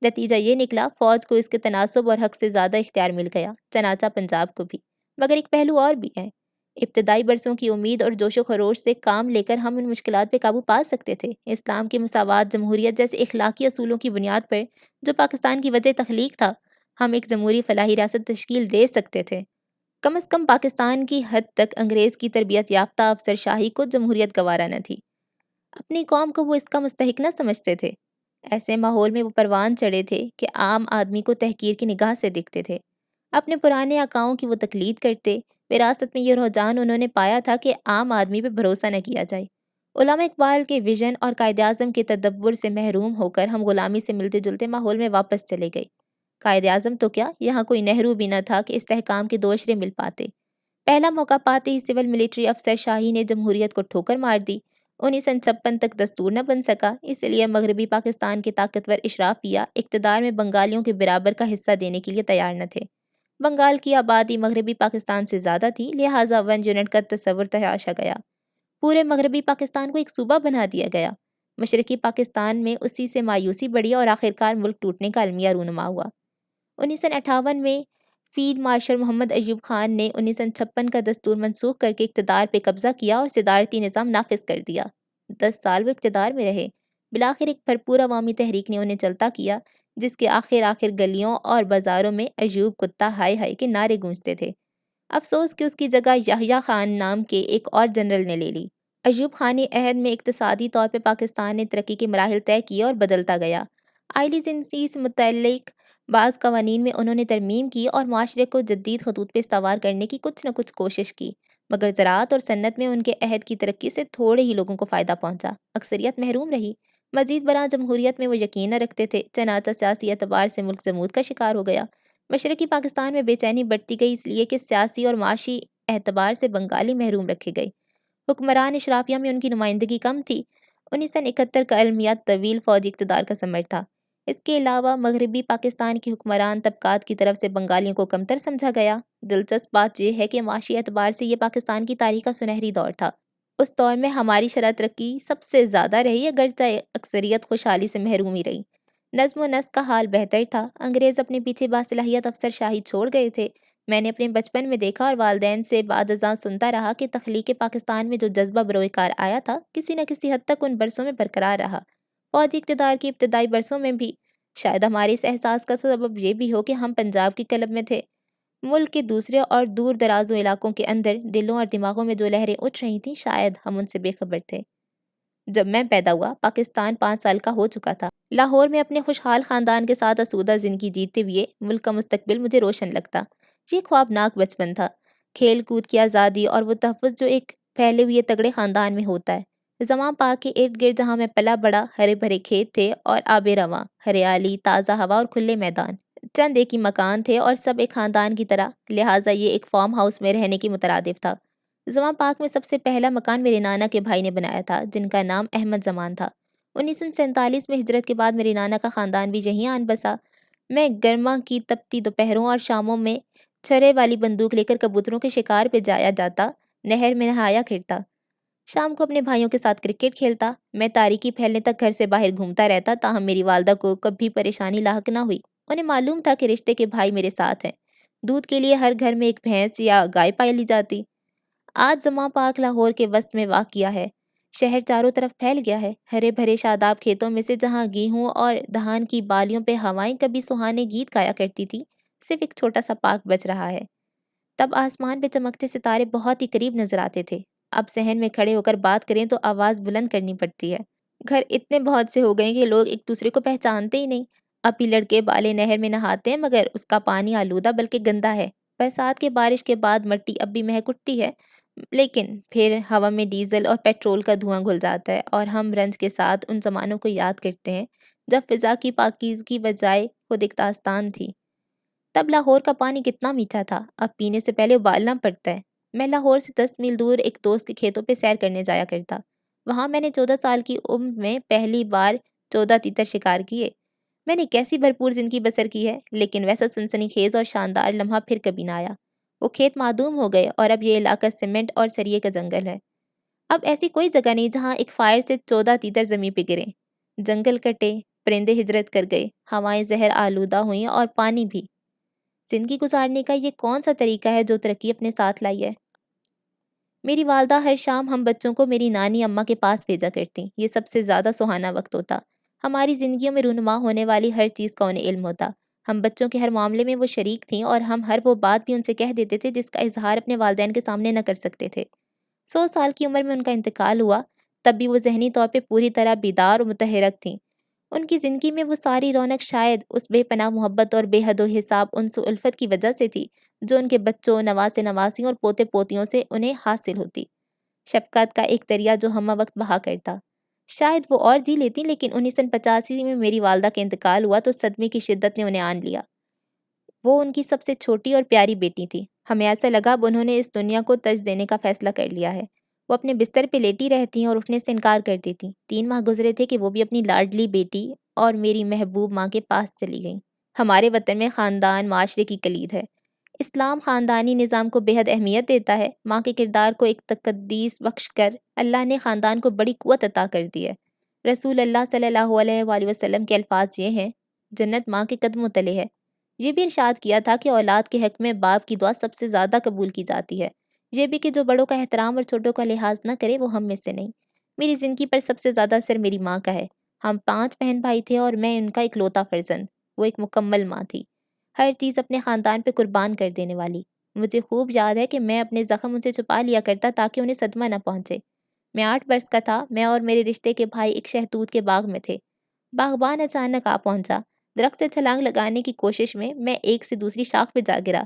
نتیجہ یہ نکلا فوج کو اس کے تناسب اور حق سے زیادہ اختیار مل گیا، چنانچہ پنجاب کو بھی۔ مگر ایک پہلو اور بھی ہے۔ ابتدائی برسوں کی امید اور جوش و خروش سے کام لے کر ہم ان مشکلات پہ قابو پا سکتے تھے۔ اسلام کی مساوات، جمہوریت جیسے اخلاقی اصولوں کی بنیاد پر جو پاکستان کی وجہ تخلیق تھا، ہم ایک جمہوری فلاحی ریاست تشکیل دے سکتے تھے۔ کم از کم پاکستان کی حد تک انگریز کی تربیت یافتہ افسر شاہی کو جمہوریت گوارا نہ تھی۔ اپنی قوم کو وہ اس کا مستحق نہ سمجھتے تھے۔ ایسے ماحول میں وہ پروان چڑھے تھے کہ عام آدمی کو تحقیر کی نگاہ سے دیکھتے تھے۔ اپنے پرانے آقاؤں کی وہ تقلید کرتے۔ وراثت میں یہ رجحان انہوں نے پایا تھا کہ عام آدمی پہ بھروسہ نہ کیا جائے۔ علامہ اقبال کے ویژن اور قائد اعظم کے تدبر سے محروم ہو کر ہم غلامی سے ملتے جلتے ماحول میں واپس چلے گئے۔ قائد اعظم تو کیا، یہاں کوئی نہرو بھی نہ تھا کہ استحکام کے دو اشرے مل پاتے۔ پہلا موقع پاتے ہی سول ملٹری افسر شاہی نے جمہوریت کو ٹھوکر مار دی۔ 1956 تک دستور نہ بن سکا، اس لیے مغربی پاکستان کے طاقتور اشرافیہ اقتدار میں بنگالیوں کے برابر کا حصہ دینے کے لیے تیار نہ تھے۔ بنگال کی آبادی مغربی پاکستان سے زیادہ تھی، لہٰذا 1 یونٹ کا تصور تراشا گیا۔ پورے مغربی پاکستان کو ایک صوبہ بنا دیا گیا۔ مشرقی پاکستان میں اسی سے مایوسی بڑھی اور آخرکار ملک ٹوٹنے کا المیہ رونما ہوا۔ 1958 میں فیلڈ مارشل محمد ایوب خان نے 1956 کا دستور منسوخ کر کے اقتدار پہ قبضہ کیا اور صدارتی نظام نافذ کر دیا۔ 10 سال وہ اقتدار میں رہے۔ بالآخر ایک بھرپور عوامی تحریک نے انہیں چلتا کیا، جس کے آخر گلیوں اور بازاروں میں ایوب کتا ہائے ہائے کے نعرے گونجتے تھے۔ افسوس کہ اس کی جگہ یحییٰ خان نام کے ایک اور جنرل نے لے لی۔ ایوب خانی عہد میں اقتصادی طور پہ پاکستان نے ترقی کے مراحل طے کیے اور بدلتا گیا۔ آئلی زندگی سے متعلق بعض قوانین میں انہوں نے ترمیم کی اور معاشرے کو جدید خطوط پہ استوار کرنے کی کچھ نہ کچھ کوشش کی، مگر زراعت اور صنعت میں ان کے عہد کی ترقی سے تھوڑے ہی لوگوں کو فائدہ پہنچا، اکثریت محروم رہی۔ مزید برآں جمہوریت میں وہ یقین نہ رکھتے تھے، چنانچہ سیاسی اعتبار سے ملک جمود کا شکار ہو گیا۔ مشرقی پاکستان میں بے چینی بڑھتی گئی، اس لیے کہ سیاسی اور معاشی اعتبار سے بنگالی محروم رکھے گئے۔ حکمران اشرافیہ میں ان کی نمائندگی کم تھی۔ 1971 کا المیہ طویل فوجی اقتدار کا ثمر تھا۔ اس کے علاوہ مغربی پاکستان کے حکمران طبقات کی طرف سے بنگالیوں کو کمتر سمجھا گیا۔ دلچسپ بات یہ ہے کہ معاشی اعتبار سے یہ پاکستان کی تاریخ کا سنہری دور تھا۔ اس دور میں ہماری شرح ترقی سب سے زیادہ رہی، اگرچہ اکثریت خوشحالی سے محروم ہی رہی۔ نظم و نسق کا حال بہتر تھا۔ انگریز اپنے پیچھے باصلاحیت افسر شاہی چھوڑ گئے تھے۔ میں نے اپنے بچپن میں دیکھا اور والدین سے بعد ازاں سنتا رہا کہ تخلیق پاکستان میں جو جذبہ بروئے کار آیا تھا، کسی نہ کسی حد تک ان برسوں میں برقرار رہا۔ فوجی اقتدار کی ابتدائی برسوں میں بھی شاید ہمارے اس احساس کا سبب یہ بھی ہو کہ ہم پنجاب کی قلب میں تھے۔ ملک کے دوسرے اور دور دراز علاقوں کے اندر دلوں اور دماغوں میں جو لہریں اٹھ رہی تھیں، شاید ہم ان سے بے خبر تھے۔ جب میں پیدا ہوا، پاکستان 5 سال کا ہو چکا تھا۔ لاہور میں اپنے خوشحال خاندان کے ساتھ آسودہ زندگی جیتے ہوئے ملک کا مستقبل مجھے روشن لگتا۔ یہ خوابناک بچپن تھا، کھیل کود کی آزادی اور وہ تحفظ جو ایک پھیلے ہوئے تگڑے خاندان میں ہوتا ہے۔ زماں پاک کے ارد گرد جہاں میں پلا بڑا، ہرے بھرے کھیت تھے اور آب رواں، ہریالی، تازہ ہوا اور کھلے میدان۔ چند ایک ہی مکان تھے اور سب ایک خاندان کی طرح، لہٰذا یہ ایک فارم ہاؤس میں رہنے کے مترادف تھا۔ زماں پاک میں سب سے پہلا مکان میرے نانا کے بھائی نے بنایا تھا، جن کا نام احمد زمان تھا۔ 1947 میں ہجرت کے بعد میرے نانا کا خاندان بھی یہیں آن بسا۔ میں گرما کی تپتی دوپہروں اور شاموں میں چھرے والی بندوق لے کر کبوتروں کے شکار پہ جایا جاتا، نہر میں نہایا کرتا، شام کو اپنے بھائیوں کے ساتھ کرکٹ کھیلتا۔ میں تاریکی پھیلنے تک گھر سے باہر گھومتا رہتا، تاہم میری والدہ کو کبھی پریشانی لاحق نہ ہوئی۔ انہیں معلوم تھا کہ رشتے کے بھائی میرے ساتھ ہیں۔ دودھ کے لیے ہر گھر میں ایک بھینس یا گائے پالی جاتی۔ آج زماں پاک لاہور کے وسط میں واقع ہے۔ شہر چاروں طرف پھیل گیا ہے۔ ہرے بھرے شاداب کھیتوں میں سے جہاں گیہوں اور دھان کی بالیوں پہ ہوائیں کبھی سہانے گیت گایا کرتی تھی، صرف ایک چھوٹا سا پارک بچ رہا ہے۔ تب آسمان پہ چمکتے ستارے بہت ہی قریب نظر آتے تھے۔ اب صحن میں کھڑے ہو کر بات کریں تو آواز بلند کرنی پڑتی ہے۔ گھر اتنے بہت سے ہو گئے کہ لوگ ایک دوسرے کو پہچانتے ہی نہیں۔ اب بھی لڑکے بالے نہر میں نہاتے ہیں، مگر اس کا پانی آلودہ بلکہ گندا ہے۔ برسات کے بارش کے بعد مٹی اب بھی مہک اٹھتی ہے، لیکن پھر ہوا میں ڈیزل اور پیٹرول کا دھواں گھل جاتا ہے اور ہم رنج کے ساتھ ان زمانوں کو یاد کرتے ہیں جب فضا کی پاکیزگی بجائے خود ایک داستان تھی۔ تب لاہور کا پانی کتنا میٹھا تھا، اب پینے سے پہلے ابالنا پڑتا ہے۔ میں لاہور سے 10 میل دور ایک دوست کے کھیتوں پہ سیر کرنے جایا کرتا۔ وہاں میں نے 14 سال کی عمر میں پہلی بار 14 تیتر شکار کیے۔ میں نے کیسی بھرپور زندگی بسر کی ہے، لیکن ویسا سنسنی خیز اور شاندار لمحہ پھر کبھی نہ آیا۔ وہ کھیت معدوم ہو گئے اور اب یہ علاقہ سیمنٹ اور سریے کا جنگل ہے۔ اب ایسی کوئی جگہ نہیں جہاں ایک فائر سے 14 تیتر زمین پہ گریں۔ جنگل کٹے، پرندے ہجرت کر گئے، ہوائیں زہر آلودہ ہوئیں اور پانی بھی۔ زندگی گزارنے کا یہ کون سا طریقہ ہے جو ترقی اپنے ساتھ لائی ہے؟ میری والدہ ہر شام ہم بچوں کو میری نانی اماں کے پاس بھیجا کرتیں۔ یہ سب سے زیادہ سہانا وقت ہوتا۔ ہماری زندگیوں میں رونما ہونے والی ہر چیز کا انہیں علم ہوتا۔ ہم بچوں کے ہر معاملے میں وہ شریک تھیں اور ہم ہر وہ بات بھی ان سے کہہ دیتے تھے جس کا اظہار اپنے والدین کے سامنے نہ کر سکتے تھے۔ 100 سال کی عمر میں ان کا انتقال ہوا، تب بھی وہ ذہنی طور پہ پوری طرح بیدار اور متحرک تھیں۔ ان کی زندگی میں وہ ساری رونق شاید اس بے پناہ محبت اور بے حد و حساب انس و الفت کی وجہ سے تھی جو ان کے بچوں، نواسے نواسیوں اور پوتے پوتیوں سے انہیں حاصل ہوتی۔ شفقت کا ایک دریا جو ہمہ وقت بہا کرتا۔ شاید وہ اور جی لیتی، لیکن 1985 میں میری والدہ کا انتقال ہوا تو صدمے کی شدت نے انہیں آن لیا۔ وہ ان کی سب سے چھوٹی اور پیاری بیٹی تھی۔ ہمیں ایسا لگا اب انہوں نے اس دنیا کو ترج دینے کا فیصلہ کر لیا ہے۔ وہ اپنے بستر پہ لیٹی رہتی اور اٹھنے سے انکار کرتی تھیں۔ 3 ماہ گزرے تھے کہ وہ بھی اپنی لاڈلی بیٹی اور میری محبوب ماں کے پاس چلی گئیں۔ ہمارے وطن میں خاندان معاشرے کی کلید ہے۔ اسلام خاندانی نظام کو بے حد اہمیت دیتا ہے۔ ماں کے کردار کو ایک تقدیس بخش کر اللہ نے خاندان کو بڑی قوت عطا کر دی ہے۔ رسول اللہ صلی اللہ علیہ وآلہ وسلم کے الفاظ یہ ہیں، جنت ماں کے قدموں تلے ہے۔ یہ بھی ارشاد کیا تھا کہ اولاد کے حق میں باپ کی دعا سب سے زیادہ قبول کی جاتی ہے۔ یہ بھی کہ جو بڑوں کا احترام اور چھوٹوں کا لحاظ نہ کرے وہ ہم میں سے نہیں۔ میری زندگی پر سب سے زیادہ اثر میری ماں کا ہے۔ ہم 5 بہن بھائی تھے اور میں ان کا اکلوتا فرزند۔ وہ ایک مکمل ماں تھی، ہر چیز اپنے خاندان پہ قربان کر دینے والی۔ مجھے خوب یاد ہے کہ میں اپنے زخم ان سے چھپا لیا کرتا تاکہ انہیں صدمہ نہ پہنچے۔ میں 8 برس کا تھا، میں اور میرے رشتے کے بھائی ایک شہتوت کے باغ میں تھے۔ باغبان اچانک آ پہنچا۔ درخت سے چھلانگ لگانے کی کوشش میں ایک سے دوسری شاخ پہ جا گرا۔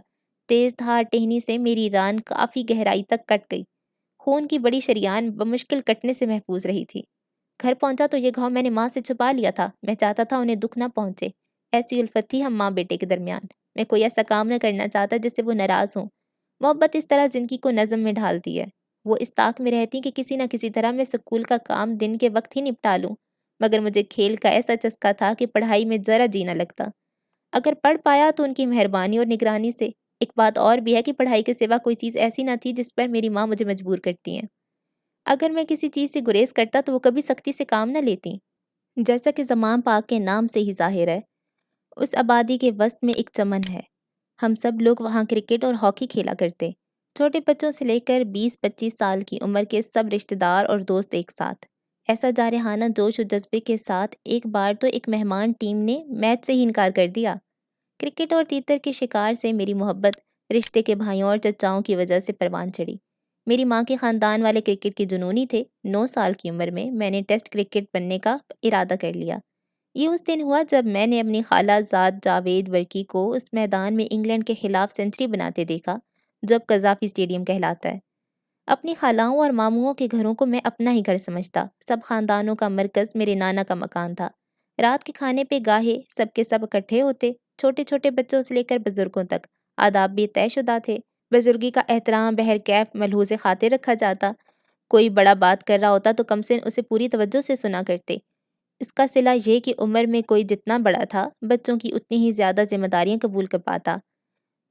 تیز دھار ٹہنی سے میری ران کافی گہرائی تک کٹ گئی۔ خون کی بڑی شریان بمشکل کٹنے سے محفوظ رہی تھی۔ گھر پہنچا تو یہ گھاؤ میں نے ماں سے چھپا لیا تھا۔ میں چاہتا تھا انہیں دکھ نہ پہنچے۔ ایسی الفت تھی ہم ماں بیٹے کے درمیان۔ میں کوئی ایسا کام نہ کرنا چاہتا جس سے وہ ناراض ہوں۔ محبت اس طرح زندگی کو نظم میں ڈھالتی ہے۔ وہ اس طاق میں رہتی کہ کسی نہ کسی طرح میں سکول کا کام دن کے وقت ہی نپٹا لوں، مگر مجھے کھیل کا ایسا چسکا تھا کہ پڑھائی میں ذرا جی نہ لگتا۔ اگر پڑھ پایا تو ان کی مہربانی اور نگرانی سے۔ ایک بات اور بھی ہے کہ پڑھائی کے سوا کوئی چیز ایسی نہ تھی جس پر میری ماں مجھے مجبور کرتی ہیں۔ اگر میں کسی چیز سے گریز کرتا تو وہ کبھی سختی سے کام نہ لیتی۔ جیسا کہ زمان پاک کے نام سے ہی ظاہر ہے، اس آبادی کے وسط میں ایک چمن ہے۔ ہم سب لوگ وہاں کرکٹ اور ہاکی کھیلا کرتے۔ چھوٹے بچوں سے لے کر 20-25 سال کی عمر کے سب رشتہ دار اور دوست ایک ساتھ۔ ایسا جارحانہ جوش و جذبے کے ساتھ ایک بار تو ایک مہمان ٹیم نے میچ سے ہی انکار کر دیا۔ کرکٹ اور تیتر کے شکار سے میری محبت رشتے کے بھائیوں اور چچاؤں کی وجہ سے پروان چڑھی۔ میری ماں کے خاندان والے کرکٹ کے جنونی تھے۔ 9 سال کی عمر میں نے ٹیسٹ کرکٹ بننے کا ارادہ کر لیا۔ یہ اس دن ہوا جب میں نے اپنی خالہ زاد جاوید ورکی کو اس میدان میں انگلینڈ کے خلاف سنچری بناتے دیکھا جو اب قذافی اسٹیڈیم کہلاتا ہے۔ اپنی خالاؤں اور ماموؤں کے گھروں کو میں اپنا ہی گھر سمجھتا۔ سب خاندانوں کا مرکز میرے نانا کا مکان تھا۔ رات کے کھانے پہ گاہے سب کے سب اکٹھے ہوتے، چھوٹے چھوٹے بچوں سے لے کر بزرگوں تک۔ آداب بھی طے شدہ تھے۔ بزرگی کا احترام بہرکیف ملحوظ خاطر رکھا جاتا۔ کوئی بڑا بات کر رہا ہوتا تو کم سن اسے پوری توجہ سے سنا کرتے۔ اس کا صلہ یہ کہ عمر میں کوئی جتنا بڑا تھا، بچوں کی اتنی ہی زیادہ ذمہ داریاں قبول کر پاتا،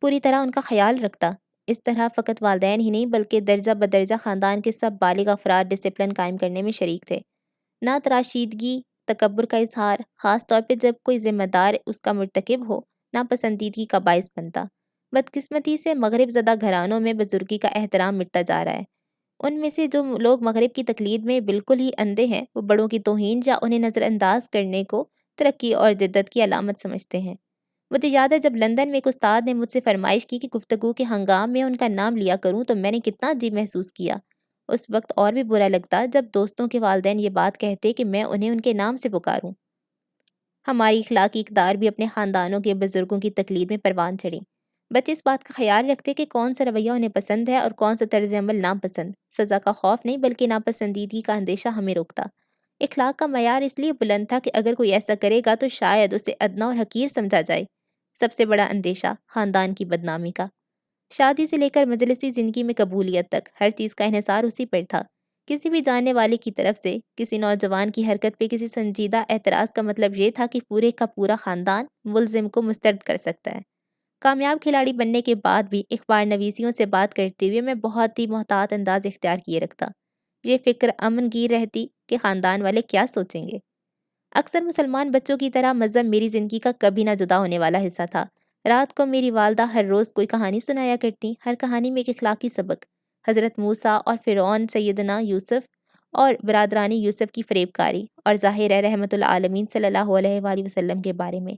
پوری طرح ان کا خیال رکھتا۔ اس طرح فقط والدین ہی نہیں بلکہ درجہ بدرجہ خاندان کے سب بالغ افراد ڈسپلن قائم کرنے میں شریک تھے۔ نہ تراشیدگی، تکبر کا اظہار، خاص طور پہ جب کوئی ذمہ دار اس کا مرتکب ہو، ناپسندیدگی کا باعث بنتا۔ بدقسمتی سے مغرب زدہ گھرانوں میں بزرگی کا احترام مٹتا جا رہا ہے۔ ان میں سے جو لوگ مغرب کی تقلید میں بالکل ہی اندھے ہیں، وہ بڑوں کی توہین یا انہیں نظر انداز کرنے کو ترقی اور جدت کی علامت سمجھتے ہیں۔ مجھے یاد ہے جب لندن میں ایک استاد نے مجھ سے فرمائش کی کہ گفتگو کے ہنگام میں ان کا نام لیا کروں تو میں نے کتنا عجیب محسوس کیا۔ اس وقت اور بھی برا لگتا جب دوستوں کے والدین یہ بات کہتے کہ میں انہیں ان کے نام سے پکاروں۔ ہماری اخلاقی اقدار بھی اپنے خاندانوں کے بزرگوں کی تقلید میں پروان چڑھی۔ بچے اس بات کا خیال رکھتے کہ کون سا رویہ انہیں پسند ہے اور کون سا طرز عمل ناپسند۔ سزا کا خوف نہیں بلکہ ناپسندیدگی کا اندیشہ ہمیں روکتا۔ اخلاق کا معیار اس لیے بلند تھا کہ اگر کوئی ایسا کرے گا تو شاید اسے ادنا اور حقیر سمجھا جائے۔ سب سے بڑا اندیشہ خاندان کی بدنامی کا۔ شادی سے لے کر مجلسی زندگی میں قبولیت تک ہر چیز کا انحصار اسی پر تھا۔ کسی بھی جاننے والے کی طرف سے کسی نوجوان کی حرکت پہ کسی سنجیدہ اعتراض کا مطلب یہ تھا کہ پورے کا پورا خاندان ملزم کو مسترد کر سکتا ہے۔ کامیاب کھلاڑی بننے کے بعد بھی اخبار نویسیوں سے بات کرتے ہوئے میں بہت ہی محتاط انداز اختیار کیے رکھتا۔ یہ فکر امن گیر رہتی کہ خاندان والے کیا سوچیں گے۔ اکثر مسلمان بچوں کی طرح مذہب میری زندگی کا کبھی نہ جدا ہونے والا حصہ تھا۔ رات کو میری والدہ ہر روز کوئی کہانی سنایا کرتی، ہر کہانی میں ایک اخلاقی سبق۔ حضرت موسیٰ اور فرعون، سیدنا یوسف اور برادرانی یوسف کی فریب کاری، اور ظاہر ہے رحمت العالمین صلی اللہ علیہ وآلہ وسلم کے بارے میں۔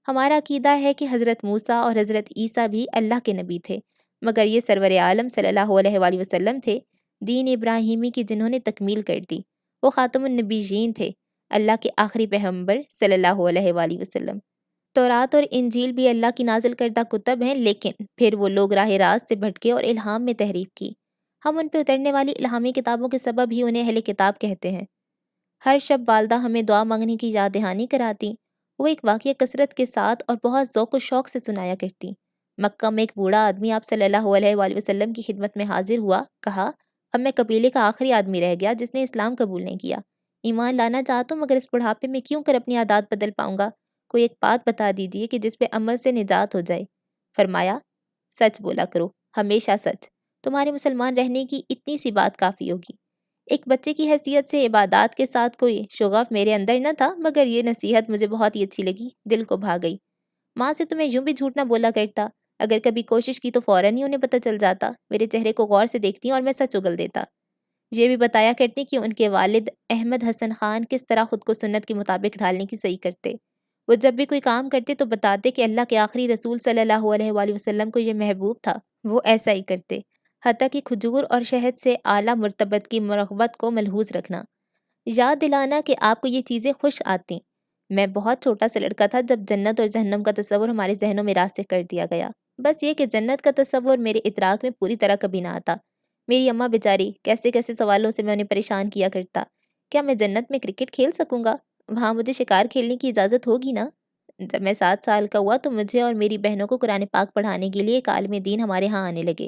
ہمارا عقیدہ ہے کہ حضرت موسیٰ اور حضرت عیسیٰ بھی اللہ کے نبی تھے، مگر یہ سرور عالم صلی اللہ علیہ وآلہ وسلم تھے، دین ابراہیمی کی جنہوں نے تکمیل کر دی۔ وہ خاتم النبیین تھے، اللہ کے آخری پیغمبر صلی اللہ علیہ وآلہ وسلم۔ تورات اور انجیل بھی اللہ کی نازل کردہ کتب ہیں، لیکن پھر وہ لوگ راہ راست سے بھٹکے اور الہام میں تحریف کی۔ ہم ان پہ اترنے والی الہامی کتابوں کے سبب ہی انہیں اہل کتاب کہتے ہیں۔ ہر شب والدہ ہمیں دعا مانگنے کی یاد دہانی کراتی۔ وہ ایک واقعہ کثرت کے ساتھ اور بہت ذوق و شوق سے سنایا کرتی۔ مکہ میں ایک بوڑھا آدمی آپ صلی اللہ علیہ وآلہ وسلم کی خدمت میں حاضر ہوا، کہا، اب میں قبیلے کا آخری آدمی رہ گیا جس نے اسلام قبول نہیں کیا۔ ایمان لانا چاہتا ہوں مگر اس بڑھاپے میں کیوں کر اپنی عادات بدل پاؤں گا؟ کوئی ایک بات بتا دیجیے کہ جس پہ عمل سے نجات ہو جائے۔ فرمایا، سچ بولا کرو، ہمیشہ سچ۔ تمہارے مسلمان رہنے کی اتنی سی بات کافی ہوگی۔ ایک بچے کی حیثیت سے عبادات کے ساتھ کوئی شغف میرے اندر نہ تھا، مگر یہ نصیحت مجھے بہت ہی اچھی لگی، دل کو بھا گئی۔ ماں سے تو میں یوں بھی جھوٹ نہ بولا کرتا، اگر کبھی کوشش کی تو فوراً ہی انہیں پتہ چل جاتا۔ میرے چہرے کو غور سے دیکھتی اور میں سچ اگل دیتا۔ یہ بھی بتایا کرتی کہ ان کے والد احمد حسن خان کس طرح خود کو سنت کے مطابق ڈھالنے کی صحیح کرتے۔ وہ جب بھی کوئی کام کرتے تو بتاتے کہ اللہ کے آخری رسول صلی اللہ علیہ وآلہ وسلم کو یہ محبوب تھا، وہ ایسا ہی کرتے، حتیٰ کہ کھجور اور شہد سے اعلیٰ مرتبت کی مرغبت کو ملحوظ رکھنا۔ یاد دلانا کہ آپ کو یہ چیزیں خوش آتیں۔ میں بہت چھوٹا سا لڑکا تھا جب جنت اور جہنم کا تصور ہمارے ذہنوں میں راسخ کر دیا گیا۔ بس یہ کہ جنت کا تصور میرے ادراک میں پوری طرح کبھی نہ آتا۔ میری اماں بیچاری کیسے کیسے سوالوں سے میں انہیں پریشان کیا کرتا۔ کیا میں جنت میں کرکٹ کھیل سکوں گا؟ وہاں مجھے شکار کھیلنے کی اجازت ہوگی نا؟ جب میں 7 سال کا ہوا تو مجھے اور میری بہنوں کو قرآن پاک پڑھانے کے لیے ایک عالم دین ہمارے ہاں آنے لگے۔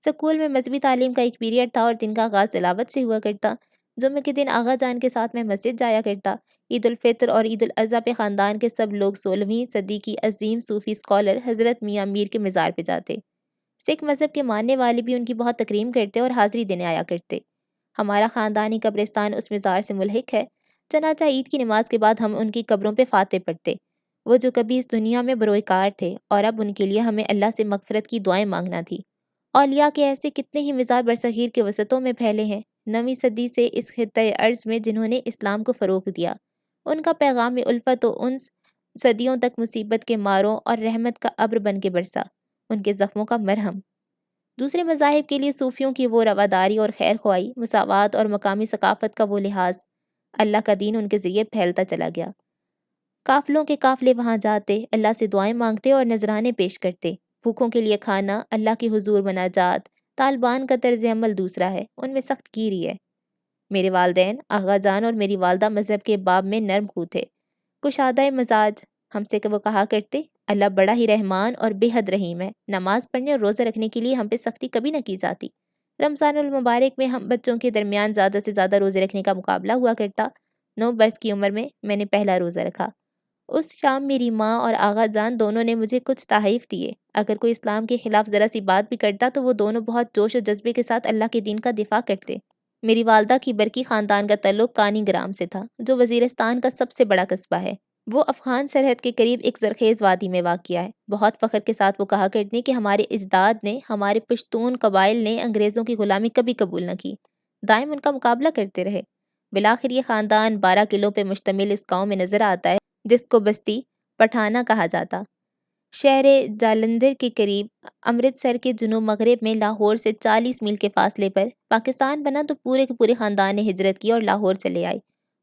اسکول میں مذہبی تعلیم کا ایک پیریڈ تھا اور دن کا آغاز تلاوت سے ہوا کرتا۔ جمعے کے دن آغا جان کے ساتھ میں مسجد جایا کرتا۔ عید الفطر اور عید الاضحیٰ پہ خاندان کے سب لوگ 16ویں صدی کی عظیم صوفی اسکالر حضرت میاں میر کے مزار پہ جاتے۔ سکھ مذہب کے ماننے والے بھی ان کی بہت تکریم کرتے اور حاضری دینے آیا کرتے۔ ہمارا خاندانی قبرستان اس مزار سے ملحق ہے۔ چنانچہ عید کی نماز کے بعد ہم ان کی قبروں پہ فاتح پڑھتے، وہ جو کبھی اس دنیا میں بروئے کار تھے اور اب ان کے لیے ہمیں اللہ سے مغفرت کی دعائیں مانگنا تھی۔ اولیاء کے ایسے کتنے ہی مزار برصغیر کے وسطوں میں پھیلے ہیں، 9ویں صدی سے اس خطۂ ارض میں جنہوں نے اسلام کو فروغ دیا۔ ان کا پیغام الفت و انس صدیوں تک مصیبت کے ماروں اور رحمت کا ابر بن کے برسا، ان کے زخموں کا مرہم۔ دوسرے مذاہب کے لیے صوفیوں کی وہ رواداری اور خیر خواہی، مساوات اور مقامی ثقافت کا وہ لحاظ، اللہ کا دین ان کے ذریعے پھیلتا چلا گیا۔ قافلوں کے قافلے وہاں جاتے، اللہ سے دعائیں مانگتے اور نذرانے پیش کرتے۔ بھوکوں کے لیے کھانا، اللہ کے حضور مناجات۔ طالبان کا طرز عمل دوسرا ہے، ان میں سخت گیری ہے۔ میرے والدین آغا جان اور میری والدہ مذہب کے باب میں نرم خو تھے، کشادہ مزاج۔ ہم سے وہ کہا کرتے، اللہ بڑا ہی رحمان اور بے حد رحیم ہے، نماز پڑھنے اور روزہ رکھنے کے لیے ہم پہ سختی کبھی نہ کی جاتی۔ رمضان المبارک میں ہم بچوں کے درمیان زیادہ سے زیادہ روزے رکھنے کا مقابلہ ہوا کرتا۔ 9 برس کی عمر میں نے پہلا روزہ رکھا۔ اس شام میری ماں اور آغا جان دونوں نے مجھے کچھ تحائف دیے۔ اگر کوئی اسلام کے خلاف ذرا سی بات بھی کرتا تو وہ دونوں بہت جوش و جذبے کے ساتھ اللہ کے دین کا دفاع کرتے۔ میری والدہ کی برقی خاندان کا تعلق کانی گرام سے تھا، جو وزیرستان کا سب سے بڑا قصبہ ہے۔ وہ افغان سرحد کے قریب ایک زرخیز وادی میں واقع ہے۔ بہت فخر کے ساتھ وہ کہا کرتی کہ ہمارے اجداد نے، ہمارے پشتون قبائل نے انگریزوں کی غلامی کبھی قبول نہ کی، دائم ان کا مقابلہ کرتے رہے۔ بالآخر یہ خاندان 12 قلعوں پہ مشتمل اس گاؤں میں نظر آتا ہے جس کو بستی پٹھانہ کہا جاتا۔ شہر جالندھر کے قریب، امرتسر کے جنوب مغرب میں لاہور سے 40 میل کے فاصلے پر پاکستان بنا تو پورے کے پورے خاندان نے ہجرت کی اور لاہور چلے آئے۔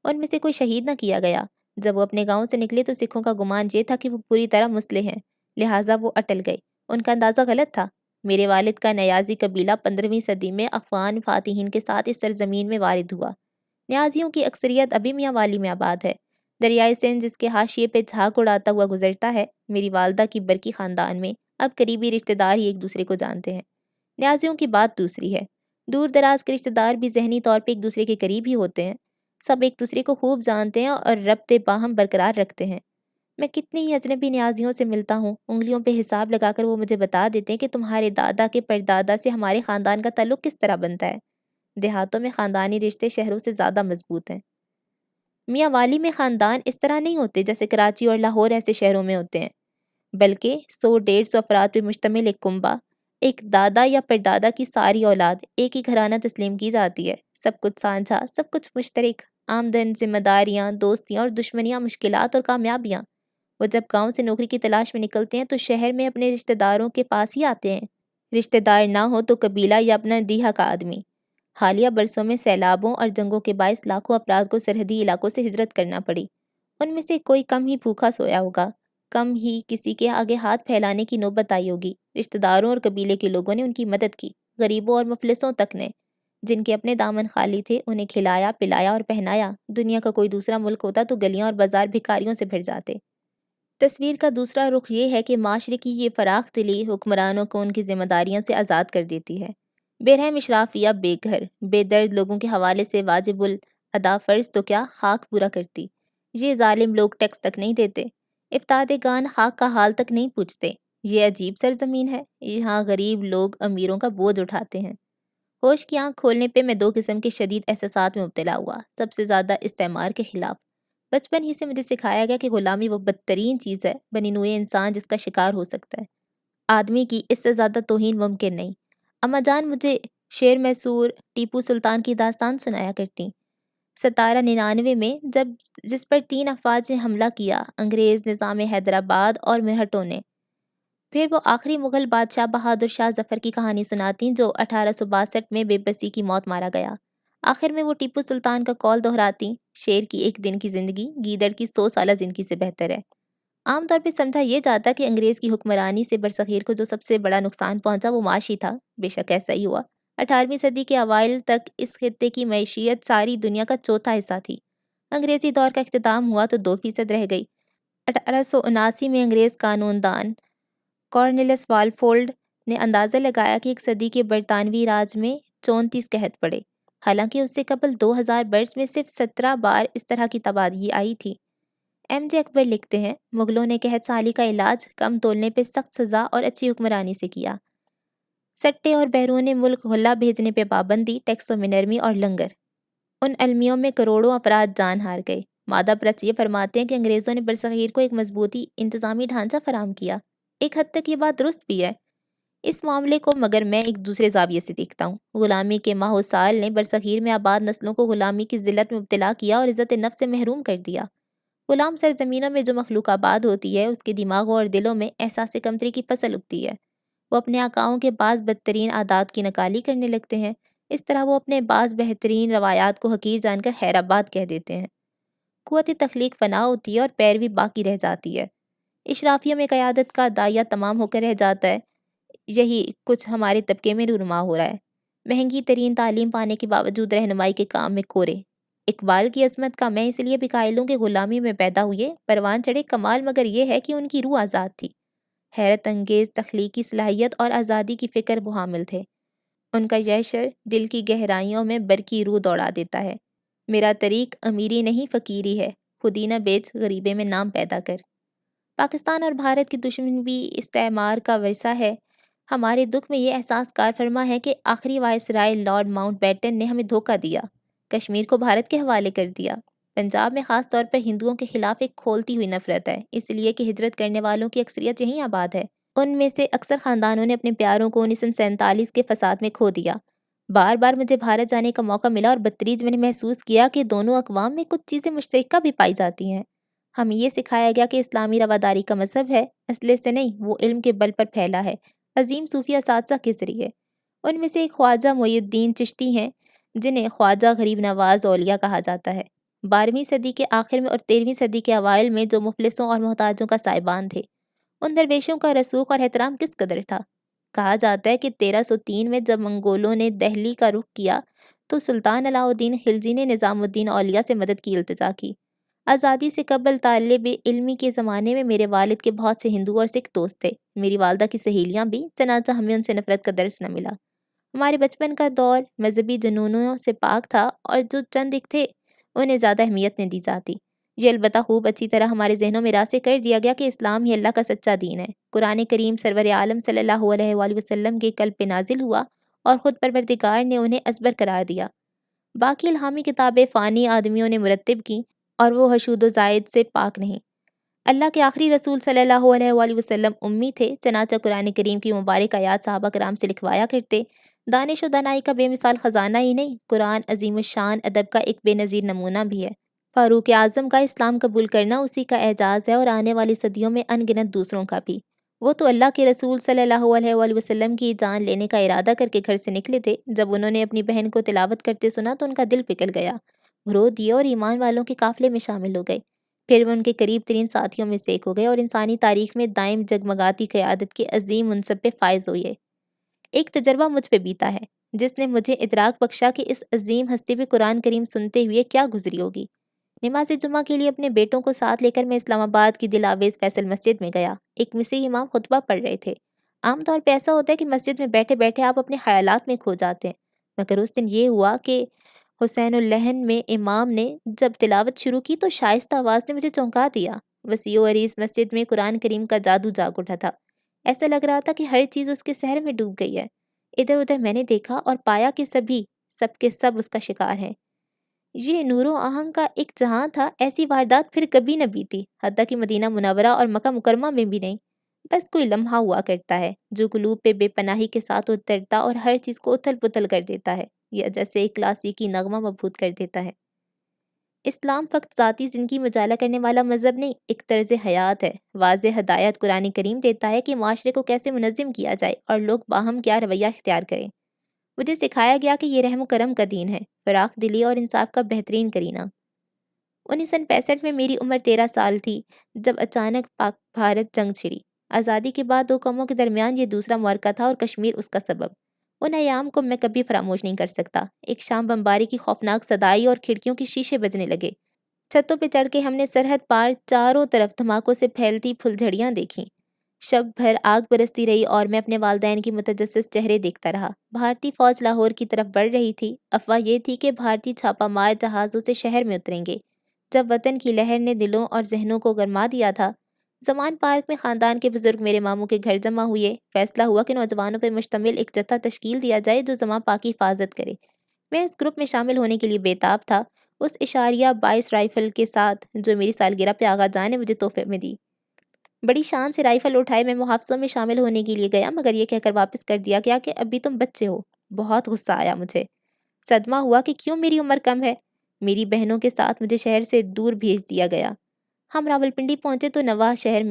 ان میں سے کوئی شہید نہ کیا گیا۔ جب وہ اپنے گاؤں سے نکلے تو سکھوں کا گمان یہ تھا کہ وہ پوری طرح مسلح ہیں، لہٰذا وہ اٹل گئے۔ ان کا اندازہ غلط تھا۔ میرے والد کا نیازی قبیلہ 15ویں صدی میں افغان فاتحین کے ساتھ اس سرزمین میں وارد ہوا۔ نیازیوں کی اکثریت ابھی میاں والی میں آباد ہے۔ دریائے سندھ جس کے حاشیے پہ جھاگ اڑاتا ہوا گزرتا ہے، میری والدہ کی برقی خاندان میں اب قریبی رشتہ دار ہی ایک دوسرے کو جانتے ہیں۔ نیازیوں کی بات دوسری ہے۔ دور دراز کے رشتہ دار بھی ذہنی طور پہ ایک دوسرے کے قریب ہی ہوتے ہیں، سب ایک دوسرے کو خوب جانتے ہیں اور ربط باہم برقرار رکھتے ہیں۔ میں کتنی ہی اجنبی نیازیوں سے ملتا ہوں، انگلیوں پہ حساب لگا کر وہ مجھے بتا دیتے ہیں کہ تمہارے دادا کے پردادا سے ہمارے خاندان کا تعلق کس طرح بنتا ہے۔ دیہاتوں میں خاندانی رشتے شہروں سے زیادہ مضبوط ہیں۔ میاں والی میں خاندان اس طرح نہیں ہوتے جیسے کراچی اور لاہور ایسے شہروں میں ہوتے ہیں، بلکہ 100-150 افراد پہ مشتمل ایک کنبہ، ایک دادا یا پردادا کی ساری اولاد ایک ہی گھرانہ تسلیم کی جاتی ہے۔ سب کچھ سانجھا، سب کچھ مشترک، آمدن، ذمہ داریاں، دوستیاں اور دشمنیاں، مشکلات اور کامیابیاں۔ وہ جب گاؤں سے نوکری کی تلاش میں نکلتے ہیں تو شہر میں اپنے رشتہ داروں کے پاس ہی آتے ہیں، رشتہ دار نہ ہو تو قبیلہ یا اپنا دیہا کا آدمی۔ حالیہ برسوں میں سیلابوں اور جنگوں کے باعث لاکھوں افراد کو سرحدی علاقوں سے ہجرت کرنا پڑی۔ ان میں سے کوئی کم ہی بھوکا سویا ہوگا، کم ہی کسی کے آگے ہاتھ پھیلانے کی نوبت آئی ہوگی۔ رشتہ داروں اور قبیلے کے لوگوں نے ان کی مدد کی، غریبوں اور مفلسوں تک نے، جن کے اپنے دامن خالی تھے، انہیں کھلایا، پلایا اور پہنایا۔ دنیا کا کوئی دوسرا ملک ہوتا تو گلیاں اور بازار بھکاریوں سے بھر جاتے۔ تصویر کا دوسرا رخ یہ ہے کہ معاشرے کی یہ فراخ دلی حکمرانوں کو ان کی ذمہ داریوں سے آزاد کر دیتی ہے۔ بے رحم اشرافیہ بے گھر، بے درد لوگوں کے حوالے سے واجب الادا فرض تو کیا خاک پورا کرتی۔ یہ ظالم لوگ ٹیکس تک نہیں دیتے، افتادگان خاک کا حال تک نہیں پوچھتے۔ یہ عجیب سرزمین ہے، یہاں غریب لوگ امیروں کا بوجھ اٹھاتے ہیں۔ ہوش کی آنکھ کھولنے پہ میں 2 قسم کے شدید احساسات میں مبتلا ہوا۔ سب سے زیادہ استعمار کے خلاف۔ بچپن ہی سے مجھے سکھایا گیا کہ غلامی وہ بدترین چیز ہے بنی نوع انسان جس کا شکار ہو سکتا ہے۔ آدمی کی اس سے زیادہ توہین ممکن نہیں۔ اماں جان مجھے شیر میسور ٹیپو سلطان کی داستان سنایا کرتی۔ 1799 میں جس پر 3 افواج نے حملہ کیا، انگریز نظام حیدرآباد اور مرہٹوں نے۔ پھر وہ آخری مغل بادشاہ بہادر شاہ ظفر کی کہانی سناتی جو 1862 میں بے بسی کی موت مارا گیا۔ آخر میں وہ ٹیپو سلطان کا قول دہراتی، شیر کی ایک دن کی زندگی گیدڑ کی 100 سالہ زندگی سے بہتر ہے۔ عام طور پہ سمجھا یہ جاتا کہ انگریز کی حکمرانی سے برصغیر کو جو سب سے بڑا نقصان پہنچا وہ معاشی تھا، بے شک ایسا ہی ہوا۔ 18ویں صدی کے اوائل تک اس خطے کی معیشیت ساری دنیا کا چوتھا حصہ تھی۔ انگریزی دور کا اختتام ہوا تو 2% رہ گئی۔ 1879 میں انگریز قانون دان کارنلس والفولڈ نے اندازہ لگایا کہ ایک صدی کے برطانوی راج میں 34 قحط پڑے، حالانکہ اس سے قبل 2000 برس میں صرف 17 بار اس طرح کی تباہی آئی تھی۔ ایم جے اکبر لکھتے ہیں، مغلوں نے قحط سالی کا علاج کم تولنے پہ سخت سزا اور اچھی حکمرانی سے کیا۔ سٹے اور بیرون ملک غلہ بھیجنے پہ پابندی، ٹیکسوں میں نرمی اور لنگر۔ ان المیوں میں کروڑوں افراد جان ہار گئے۔ مادہ پرست یہ فرماتے ہیں کہ انگریزوں نے برصغیر کو ایک مضبوطی انتظامی ڈھانچہ فراہم کیا۔ ایک حد تک یہ بات درست بھی ہے اس معاملے کو، مگر میں ایک دوسرے زاویے سے دیکھتا ہوں۔ غلامی کے ماہ و سال نے برصغیر میں آباد نسلوں کو غلامی کی ذلت میں مبتلا کیا اور عزت نفس سے محروم کر دیا۔ غلام سرزمینوں میں جو مخلوق آباد ہوتی ہے، اس کے دماغوں اور دلوں میں احساس کمتری کی فصل اگتی ہے۔ وہ اپنے آقاؤں کے بعض بدترین عادات کی نقالی کرنے لگتے ہیں۔ اس طرح وہ اپنے بعض بہترین روایات کو حقیر جان کر حیرآباد کہہ دیتے ہیں۔ قوت تخلیق فنا ہوتی ہے اور پیروی باقی رہ جاتی ہے۔ اشرافیوں میں قیادت کا دائیا تمام ہو کر رہ جاتا ہے۔ یہی کچھ ہمارے طبقے میں رونما ہو رہا ہے۔ مہنگی ترین تعلیم پانے کے باوجود رہنمائی کے کام میں کورے۔ اقبال کی عظمت کا میں اس لیے بھی قائل ہوں کہ غلامی میں پیدا ہوئے پروان چڑھے کمال، مگر یہ ہے کہ ان کی روح آزاد تھی۔ حیرت انگیز تخلیقی صلاحیت اور آزادی کی فکر وہ حامل تھے۔ ان کا یہ شعر دل کی گہرائیوں میں برقی روح دوڑا دیتا ہے۔ میرا طریق امیری نہیں فقیری ہے، خودی نہ بیچ غریبے میں نام پیدا کر۔ پاکستان اور بھارت کی دشمنی بھی استعمار کا ورثہ ہے۔ ہمارے دکھ میں یہ احساس کار فرما ہے کہ آخری وائسرائے لارڈ ماؤنٹ بیٹن نے ہمیں دھوکہ دیا، کشمیر کو بھارت کے حوالے کر دیا۔ پنجاب میں خاص طور پر ہندوؤں کے خلاف ایک کھولتی ہوئی نفرت ہے، اس لیے کہ ہجرت کرنے والوں کی اکثریت یہیں آباد ہے۔ ان میں سے اکثر خاندانوں نے اپنے پیاروں کو 1947 کے فساد میں کھو دیا۔ بار بار مجھے بھارت جانے کا موقع ملا اور بدتریج میں نے محسوس کیا کہ دونوں اقوام میں کچھ چیزیں مشترکہ بھی پائی جاتی ہیں۔ ہمیں یہ سکھایا گیا کہ اسلامی رواداری کا مذہب ہے، اسلحے سے نہیں، وہ علم کے بل پر پھیلا ہے، عظیم صوفی اساتذہ کے ذریعے۔ ان میں سے ایک خواجہ معی الدین چشتی ہیں، جنہیں خواجہ غریب نواز اولیاء کہا جاتا ہے۔ 12ویں صدی کے آخر میں اور 13ویں صدی کے اوائل میں جو مفلسوں اور محتاجوں کا سائبان تھے، ان درویشوں کا رسوخ اور احترام کس قدر تھا۔ کہا جاتا ہے کہ 1303 میں جب منگولوں نے دہلی کا رخ کیا تو سلطان علاء الدین خلجی نے نظام الدین اولیاء سے مدد کی التجا کی۔ آزادی سے قبل طالب علمی کے زمانے میں میرے والد کے بہت سے ہندو اور سکھ دوست تھے، میری والدہ کی سہیلیاں بھی، چنانچہ ہمیں ان سے نفرت کا درس نہ ملا۔ ہمارے بچپن کا دور مذہبی جنونوں سے پاک تھا اور جو چند ایک تھے انہیں زیادہ اہمیت نہیں دی جاتی۔ یہ البتہ خوب اچھی طرح ہمارے ذہنوں میں راسخ کر دیا گیا کہ اسلام ہی اللہ کا سچا دین ہے۔ قرآن کریم سرور عالم صلی اللہ علیہ وآلہ وسلم کے قلب پہ نازل ہوا اور خود پروردگار نے انہیں ازبر قرار دیا۔ باقی الہامی کتابیں فانی آدمیوں نے مرتب کی اور وہ حشود و زائد سے پاک نہیں۔ اللہ کے آخری رسول صلی اللہ علیہ وآلہ وسلم امی تھے، چنانچہ قرآن کریم کی مبارک آیات صحابہ کرام سے لکھوایا کرتے۔ دانش و دانائی کا بے مثال خزانہ ہی نہیں، قرآن عظیم الشان ادب کا ایک بے نظیر نمونہ بھی ہے۔ فاروق اعظم کا اسلام قبول کرنا اسی کا اعجاز ہے اور آنے والی صدیوں میں ان گنت دوسروں کا بھی۔ وہ تو اللہ کے رسول صلی اللہ علیہ وآلہ وسلم کی جان لینے کا ارادہ کر کے گھر سے نکلے تھے۔ جب انہوں نے اپنی بہن کو تلاوت کرتے سنا تو ان کا دل پگھل گیا، رو دیے اور ایمان والوں کے قافلے میں شامل ہو گئے۔ پھر وہ ان کے قریب ترین ساتھیوں میں سے ایک ہو گئے اور انسانی تاریخ میں دائم جگمگاتی قیادت کے عظیم منصب پہ فائز ہوئے۔ ایک تجربہ مجھ پہ بیتا ہے جس نے مجھے ادراک بخشا کہ اس عظیم ہستی پہ قرآن کریم سنتے ہوئے کیا گزری ہوگی۔ نماز جمعہ کے لیے اپنے بیٹوں کو ساتھ لے کر میں اسلام آباد کی دل آویز فیصل مسجد میں گیا۔ ایک مسیحی امام خطبہ پڑھ رہے تھے۔ عام طور پہ ایسا ہوتا ہے کہ مسجد میں بیٹھے بیٹھے آپ اپنے خیالات میں کھو جاتے ہیں، مگر اس دن یہ ہوا کہ حسین اللحن میں امام نے جب تلاوت شروع کی تو شائستہ آواز نے مجھے چونکا دیا۔ وسیع و عریض مسجد میں قرآن کریم کا جادو جاگ اٹھا تھا۔ ایسا لگ رہا تھا کہ ہر چیز اس کے سحر میں ڈوب گئی ہے۔ ادھر ادھر میں نے دیکھا اور پایا کہ سب کے سب اس کا شکار ہیں۔ یہ نور و آہنگ کا ایک جہاں تھا، ایسی واردات پھر کبھی نہ بیتی، حتیٰ کہ مدینہ منورہ اور مکہ مکرمہ میں بھی نہیں۔ بس کوئی لمحہ ہوا کرتا ہے جو قلوب پہ بے پناہی کے ساتھ اترتا اور ہر چیز کو اتھل پتھل کر دیتا ہے، یا جیسے ایک کلاسیکی نغمہ مبہوت کر دیتا ہے۔ اسلام فقط ذاتی زندگی میں اجالا کرنے والا مذہب نہیں، ایک طرز حیات ہے۔ واضح ہدایت قرآن کریم دیتا ہے کہ معاشرے کو کیسے منظم کیا جائے اور لوگ باہم کیا رویہ اختیار کریں۔ مجھے سکھایا گیا کہ یہ رحم و کرم کا دین ہے، فراخ دلی اور انصاف کا بہترین کرینہ۔ 1965 میں میری عمر 13 سال تھی جب اچانک پاک بھارت جنگ چھڑی۔ آزادی کے بعد دو قوموں کے درمیان یہ دوسرا معرکہ تھا اور کشمیر اس کا سبب۔ ان ایام کو میں کبھی فراموش نہیں کر سکتا۔ ایک شام بمباری کی خوفناک صدائی اور کھڑکیوں کے شیشے بجنے لگے۔ چھتوں پہ چڑھ کے ہم نے سرحد پار چاروں طرف دھماکوں سے پھیلتی پھلجھڑیاں دیکھیں۔ شب بھر آگ برستی رہی اور میں اپنے والدین کی متجسس چہرے دیکھتا رہا۔ بھارتی فوج لاہور کی طرف بڑھ رہی تھی۔ افواہ یہ تھی کہ بھارتی چھاپہ مار جہازوں سے شہر میں اتریں گے۔ جب وطن کی لہر نے دلوں اور ذہنوں کو گرما دیا تھا، زمان پارک میں خاندان کے بزرگ میرے ماموں کے گھر جمع ہوئے۔ فیصلہ ہوا کہ نوجوانوں پر مشتمل ایک جتھا تشکیل دیا جائے جو زماں پاک کی حفاظت کرے۔ میں اس گروپ میں شامل ہونے کے لیے بےتاب تھا، اس اشاریہ 22 رائفل کے ساتھ جو میری سالگرہ پہ آغا جان نے مجھے تحفے میں دی۔ بڑی شان سے رائفل اٹھائے میں محافظوں میں شامل ہونے کے لیے گیا، مگر یہ کہہ کر واپس کر دیا گیا کہ ابھی تم بچے ہو۔ بہت غصہ آیا مجھے۔ صدمہ ہوا کہ کیوں میری عمر کم ہے۔ میری بہنوں کے ساتھ مجھے شہر سے دور بھیج دیا گیا۔ ہم راولپنڈی پہنچے تو نواح شہر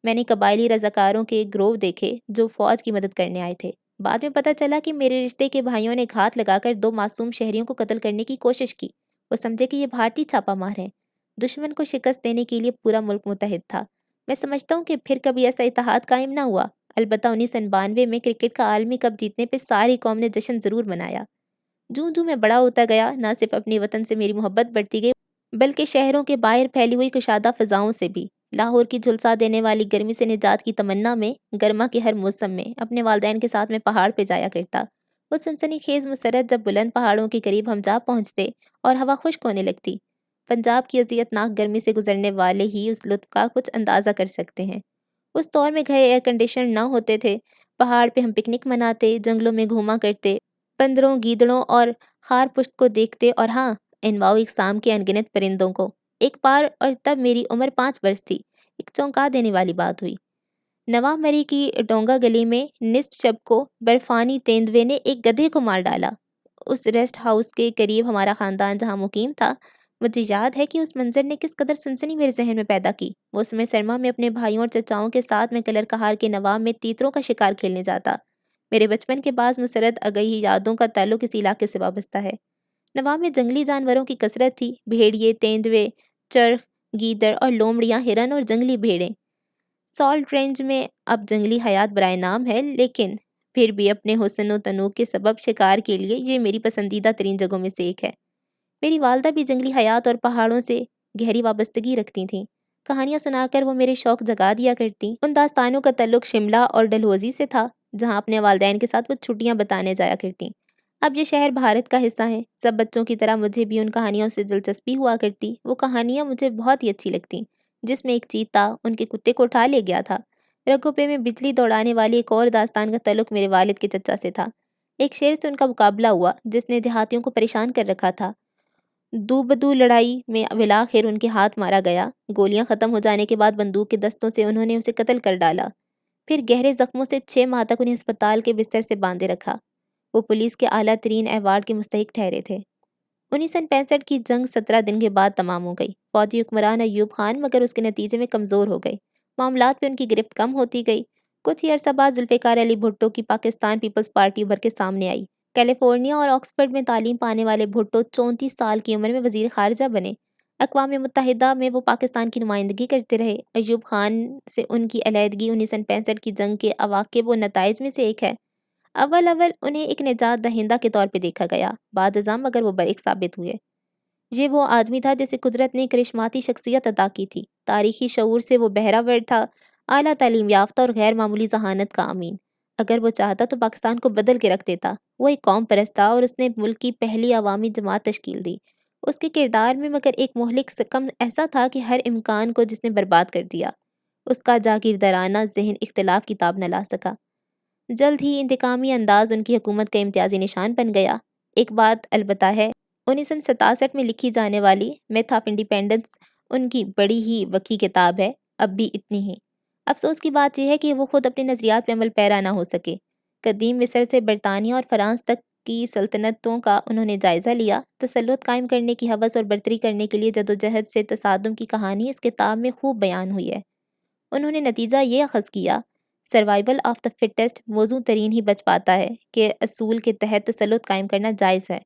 میں نے قبائلی رضاکاروں کے گروہ دیکھے جو فوج کی مدد کرنے آئے تھے۔ بعد میں پتہ چلا کہ میرے رشتے کے بھائیوں نے گھات لگا کر 2 معصوم شہریوں کو قتل کرنے کی کوشش کی۔ وہ سمجھے کہ یہ بھارتی چھاپہ مار ہیں۔ دشمن کو شکست دینے کے لیے پورا ملک متحد تھا۔ میں سمجھتا ہوں کہ پھر کبھی ایسا اتحاد قائم نہ ہوا۔ البتہ 1992 میں کرکٹ کا عالمی کپ جیتنے پہ ساری قوم نے جشن ضرور منایا۔ جوں میں بڑا ہوتا گیا، نہ صرف اپنے وطن سے میری محبت بڑھتی گئی بلکہ شہروں کے باہر پھیلی ہوئی کشادہ فضاؤں سے بھی۔ لاہور کی جھلسا دینے والی گرمی سے نجات کی تمنا میں گرما کے ہر موسم میں اپنے والدین کے ساتھ میں پہاڑ پہ جایا کرتا۔ وہ سنسنی خیز مسرت جب بلند پہاڑوں کے قریب ہم جا پہنچتے اور ہوا خشک ہونے لگتی۔ پنجاب کی اذیت ناک گرمی سے گزرنے والے ہی اس لطف کا کچھ اندازہ کر سکتے ہیں۔ اس دور میں گھر ایئر کنڈیشن نہ ہوتے تھے۔ پہاڑ پہ ہم پکنک مناتے، جنگلوں میں گھوما کرتے، بندروں، گیدڑوں اور خار پشت کو دیکھتے اور ہاں، انواع و اقسام کے انگنت پرندوں کو۔ ایک بار، اور تب میری عمر 5 برس تھی، ایک چونکا دینے والی بات ہوئی۔ نواح مری کی ڈونگا گلی میں نصف شب کو برفانی تیندوے نے ایک گدھے کو مار ڈالا۔ اس ریسٹ ہاؤس کے قریب ہمارا خاندان جہاں مقیم تھا، مجھے یاد ہے کہ اس منظر نے کس قدر سنسنی میرے ذہن میں پیدا کی۔ وہ اس میں سرما میں اپنے بھائیوں اور چچاؤں کے ساتھ میں کلر کہار کے نواح میں تیتروں کا شکار کھیلنے جاتا۔ میرے بچپن کے بعض مسرت اگئی یادوں کا تعلق اس علاقے سے وابستہ ہے۔ نواح میں جنگلی جانوروں کی کثرت تھی، بھیڑیے، تیندوے، چرخ، گیدڑ اور لومڑیاں، ہرن اور جنگلی بھیڑیں۔ سالٹ رینج میں اب جنگلی حیات برائے نام ہے، لیکن پھر بھی اپنے حسن و تنوع کے سبب شکار کے لیے یہ میری پسندیدہ ترین جگہوں میں سے ایک ہے۔ میری والدہ بھی جنگلی حیات اور پہاڑوں سے گہری وابستگی رکھتی تھیں۔ کہانیاں سنا کر وہ میرے شوق جگا دیا کرتی۔ ان داستانوں کا تعلق شملہ اور ڈلہوزی سے تھا، جہاں اپنے والدین کے ساتھ وہ چھٹیاں بتانے جایا کرتی۔ اب یہ شہر بھارت کا حصہ ہے۔ سب بچوں کی طرح مجھے بھی ان کہانیوں سے دلچسپی ہوا کرتی۔ وہ کہانیاں مجھے بہت ہی اچھی لگتیں، جس میں ایک چیتا ان کے کتے کو اٹھا لے گیا تھا۔ رگوپے میں بجلی دوڑانے والی ایک اور داستان کا تعلق میرے والد کے چچا سے تھا۔ ایک شیر سے ان کا مقابلہ ہوا جس نے دیہاتیوں کو پریشان کر رکھا تھا۔ دو بدو لڑائی میں بالآخر ان کے ہاتھ مارا گیا۔ گولیاں ختم ہو جانے کے بعد بندوق کے دستوں سے انہوں نے اسے قتل کر ڈالا۔ پھر گہرے زخموں سے 6 ماہ تک انہیں ہسپتال کے بستر سے باندھے رکھا۔ وہ پولیس کے اعلیٰ ترین ایوارڈ کے مستحق ٹھہرے تھے۔ 1965 کی جنگ 17 دن کے بعد تمام ہو گئی۔ فوجی حکمران ایوب خان مگر اس کے نتیجے میں کمزور ہو گئے۔ معاملات میں ان کی گرفت کم ہوتی گئی۔ کچھ ہی عرصہ بعد ذوالفقار علی بھٹو کی پاکستان پیپلز پارٹی ابھر کے سامنے آئی۔ کیلیفورنیا اور آکسفورڈ میں تعلیم پانے والے بھٹو 34 سال کی عمر میں وزیر خارجہ بنے۔ اقوام متحدہ میں وہ پاکستان کی نمائندگی کرتے رہے۔ ایوب خان سے ان کی علیحدگی 1965 کی جنگ کے عواقب و نتائج میں سے ایک ہے۔ اول انہیں ایک نجات دہندہ کے طور پہ دیکھا گیا، بعد ازاں مگر وہ برعکس ثابت ہوئے۔ یہ وہ آدمی تھا جسے قدرت نے کرشماتی شخصیت عطا کی تھی۔ تاریخی شعور سے وہ بہرہ تھا، اعلیٰ تعلیم یافتہ اور غیر معمولی ذہانت کا امین۔ اگر وہ چاہتا تو پاکستان کو بدل کے رکھ دیتا۔ وہ ایک قوم پرست تھا اور اس نے ملک کی پہلی عوامی جماعت تشکیل دی۔ اس کے کردار میں مگر ایک مہلک سکم ایسا تھا کہ ہر امکان کو جس نے برباد کر دیا۔ اس کا جاگیردارانہ ذہن اختلاف کی تاب نہ لا سکا۔ جلد ہی انتقامی انداز ان کی حکومت کا امتیازی نشان بن گیا۔ ایک بات البتہ ہے، 1967 میں لکھی جانے والی میتھ آف انڈیپینڈنس ان کی بڑی ہی وسیع کتاب ہے، اب بھی اتنی ہی۔ افسوس کی بات یہ ہے کہ وہ خود اپنے نظریات پہ عمل پیرا نہ ہو سکے۔ قدیم مصر سے برطانیہ اور فرانس تک کی سلطنتوں کا انہوں نے جائزہ لیا۔ تسلط قائم کرنے کی ہوس اور برتری کرنے کے لیے جدوجہد سے تصادم کی کہانی اس کتاب میں خوب بیان ہوئی ہے۔ انہوں نے نتیجہ یہ اخذ کیا سروائیول آف دا فٹیسٹ موزوں ترین ہی بچ پاتا ہے کہ اصول کے تحت تسلط قائم کرنا جائز ہے۔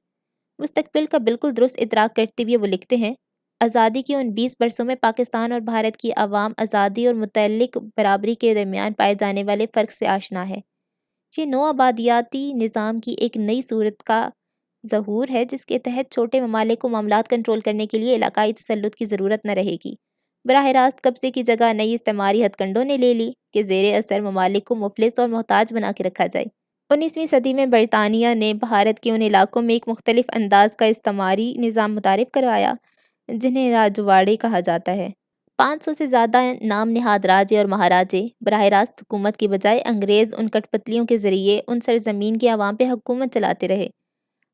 مستقبل کا بالکل درست ادراک کرتے ہوئے وہ لکھتے ہیں، آزادی کے ان 20 برسوں میں پاکستان اور بھارت کی عوام آزادی اور متعلق برابری کے درمیان پائے جانے والے فرق سے آشنا ہے۔ یہ نو آبادیاتی نظام کی ایک نئی صورت کا ظہور ہے جس کے تحت چھوٹے ممالک کو معاملات کنٹرول کرنے کے لیے علاقائی تسلط کی ضرورت نہ رہے گی۔ براہ راست قبضے کی جگہ نئی استعماری ہتھ کنڈوں نے لے لی کہ زیر اثر ممالک کو مفلس اور محتاج بنا کے رکھا جائے۔ 19ویں صدی میں برطانیہ نے بھارت کے ان علاقوں میں ایک مختلف انداز کا استعماری نظام متعارف کروایا جنہیں راجواڑے کہا جاتا ہے۔ 500 سے زیادہ نام نہاد راجے اور مہاراجے براہ راست حکومت کی بجائے انگریز ان کٹ پتلیوں کے ذریعے ان سرزمین کے عوام پہ حکومت چلاتے رہے۔